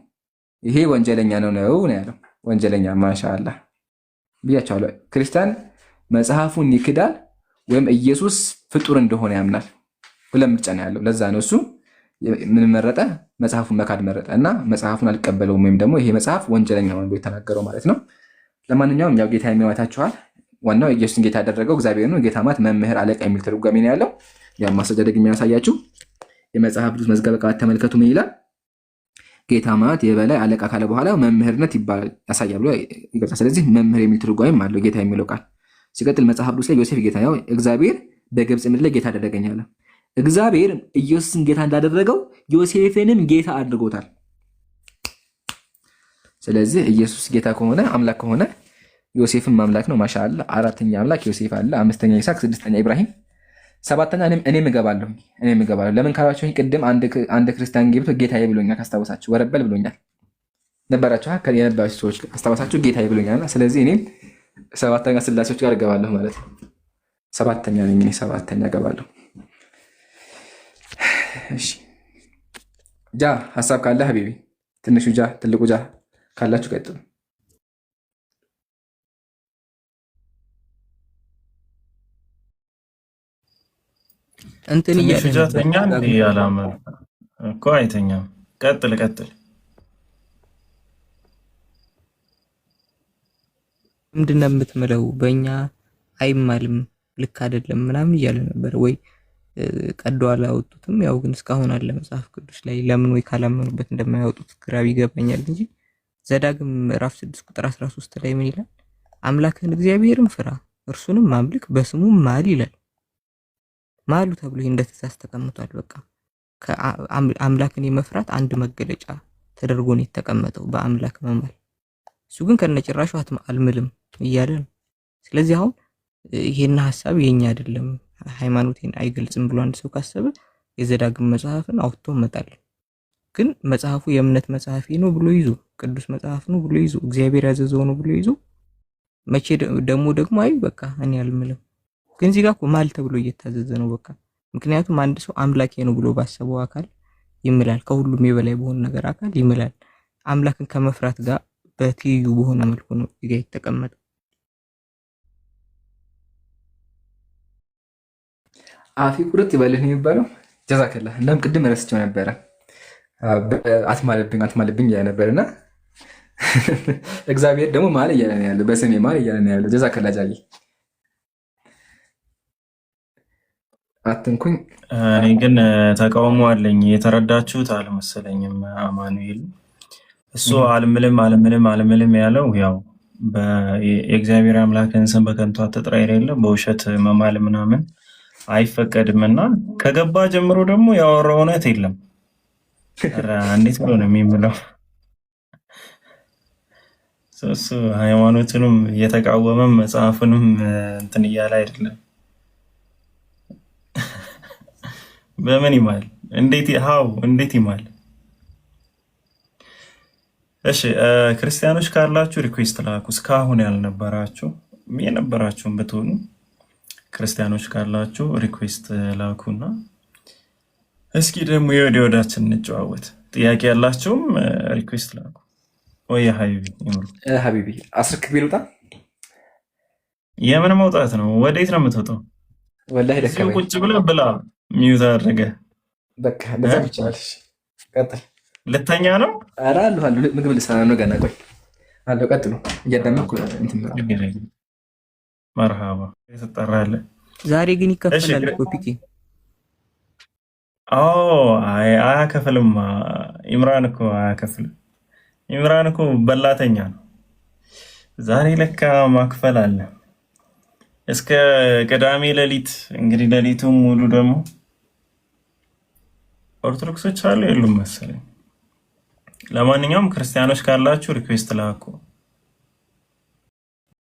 ይሄ ወንጀለኛ ነው ያለው። ወንጀለኛ ማሻአላህ ብያቸዋለሁ። ክርስቲያን መጽሐፉን ይክዳል ወይም ኢየሱስ ፍጡር እንደሆነ ያምናል። ሁለት ምርጫ ነው ያለው። ለዛ ነው እሱ ምን መረጠ? መጽሐፉን መካድ መረጠ እና መጽሐፉን አልቀበለውም ወይም ደግሞ ይሄ መጽሐፍ ወንጀለኛ ነው ብሎ የተናገረው ማለት ነው። ለማንኛውም ያው ጌታ የሚዋታችኋል። ዋናው ኢየሱስን ጌታ ያደረገው እግዚአብሔር ነው። ጌታ ማለት መምህር፣ አለቃ የሚል ትርጓሜ ነው ያለው። ያው ማስረጃ ደግሞ የሚያሳያችሁ የመጽሐፍ ቅዱስ መዝገበ ቃላት ተመልከቱ። ምን ይላል? ጌታ ማለት የበላይ አለቃ ካለ በኋላ መምህርነት ይባላል ያሳያል ብሎ ይገልጻል። ስለዚህ መምህር የሚል ትርጓሜም አለው ጌታ የሚለው ቃል። ሲቀጥል መጽሐፍ ቅዱስ ላይ ዮሴፍ ጌታ ያው እግዚአብሔር በግብፅ ምድር ላይ ጌታ አደረገኝ አለ። እግዚአብሔር ኢየሱስን ጌታ እንዳደረገው ዮሴፍንም ጌታ አድርጎታል። ስለዚህ ኢየሱስ ጌታ ከሆነ አምላክ ከሆነ ዮሴፍም አምላክ ነው። ማሻአላ። አራተኛ አምላክ ዮሴፍ አለ፣ አምስተኛ ይስሐቅ፣ ስድስተኛ ኢብራሂም፣ ሰባተኛ እኔም እገባለሁ። ለምን ካላችሁ ቅድም አንድ ክርስቲያን ገብቶ ጌታዬ ብሎኛል። ካስታወሳችሁ ወረበል ብሎኛል ነበራችሁ የነበራችሁ ሰዎች ካስታወሳችሁ ጌታዬ ብሎኛል። ስለዚህ እኔም ሰባተኛ ስላሴዎች ጋር እገባለሁ ማለት ነው። ሰባተኛ ነኝ እኔ፣ ሰባተኛ እገባለሁ። እሺ ጃ ሐሳብ ካለ ሀቢቢ፣ ትንሹ ጃ ትልቁ ጃ ካላችሁ ቀጥሉ። እንትን እያተኛ ያላመ እኮ አይተኛም። ቀጥል። ምንድን ነው የምትምለው? በእኛ አይማልም ልክ አይደለም ምናምን እያለ ነበር። ወይ ቀዶ አላወጡትም። ያው ግን እስካሁን አለ መጽሐፍ ቅዱስ ላይ። ለምን ወይ ካላመኑበት እንደማያወጡት ግራ ይገባኛል እንጂ ዘዳግም ምዕራፍ 6 ቁጥር 13 ላይ ምን ይላል? አምላክህን እግዚአብሔርን ፍራ፣ እርሱንም አምልክ፣ በስሙም ማል ይላል። ማሉ ተብሎ እንደ ትእዛዝ ተቀምጧል። በቃ አምላክን የመፍራት አንድ መገለጫ ተደርጎ ነው የተቀመጠው፣ በአምላክ መማል። እሱ ግን ከነጭራሹ አልምልም እያለ ነው። ስለዚህ አሁን ይሄን ሐሳብ የኛ አይደለም ሃይማኖቴን አይገልጽም ብሎ አንድ ሰው ካሰበ የዘዳግም መጽሐፍን አውጥቶ መጣል። ግን መጽሐፉ የእምነት መጽሐፍ ነው ብሎ ይዞ፣ ቅዱስ መጽሐፍ ነው ብሎ ይዞ፣ እግዚአብሔር ያዘዘው ነው ብሎ ይዞ መቼ ደግሞ አይ በቃ እኔ አልምልም። ግን እዚህ ጋር እኮ ማል ተብሎ እየታዘዘ ነው በቃ። ምክንያቱም አንድ ሰው አምላኬ ነው ብሎ ባሰበው አካል ይምላል፣ ከሁሉም የበላይ በሆነ ነገር አካል ይምላል። አምላክን ከመፍራት ጋር በትይዩ በሆነ መልኩ ነው እዚህ ጋር የተቀመጠው። አፊ ቁርጥ ይበልህ ነው የሚባለው። ጀዛከላ። እናም ቅድም ረስቸው ነበረ አትማልብኝ እያለ ነበርና እግዚአብሔር ደግሞ ማል እያለ ነው ያለው፣ በስሜ ማል እያለ ነው ያለው። ጀዛከላ ጃጊ አትንኩኝ። እኔ ግን ተቃውሞ አለኝ። የተረዳችሁት አልመሰለኝም። አማኑኤል እሱ አልምልም ያለው ያው የእግዚአብሔር አምላክን ስም በከንቱ አትጥራ የሌለ በውሸት መማል ምናምን አይፈቀድም እና ከገባ ጀምሮ ደግሞ ያወራው እውነት የለም። እንዴት ብሎ ነው የሚምለው? እሱ ሃይማኖቱንም እየተቃወመም መጽሐፉንም እንትን እያለ አይደለም። በምን ይማል? እንዴት ይማል? እሺ ክርስቲያኖች ካላችሁ ሪኩዌስት ላኩ። እስካሁን ያልነበራችሁ የነበራችሁን ብትሆኑ ክርስቲያኖች ካላችሁ ሪኩዌስት ላኩና እስኪ ደግሞ የወደ ወዳችን እንጨዋወት። ጥያቄ ያላችሁም ሪኩዌስት ላኩ። ወይ ሀቢቢ አስርክቤ ልውጣ? የምን መውጣት ነው? ወዴት ነው የምትወጣው? ወላሂ እዚሁ ደከመኝ። ቁጭ ብለህ ብላ ሚዩት አድርገህ በቃ እንደዛ ይቻላል። ቀጥል። ልተኛ ነው። ኧረ አለሁ ምግብ ልሰራ ነው ገና። ቆይ አለሁ። ቀጥሉ። እያዳመጥኩ እንትን ነው። መርሃባ ትጠራለህ። ዛሬ ግን ይከፈላል እኮ ፒኬ። አያከፍልም። ኢምራን እኮ አያከፍልም። ኢምራን እኮ በላተኛ ነው። ዛሬ ለካ ማክፈል አለ። እስከ ቅዳሜ ሌሊት እንግዲህ ሌሊቱን ሙሉ ደግሞ ኦርቶዶክሶች አሉ የሉም መሰለኝ። ለማንኛውም ክርስቲያኖች ካላችሁ ሪኩዌስት ላኩ።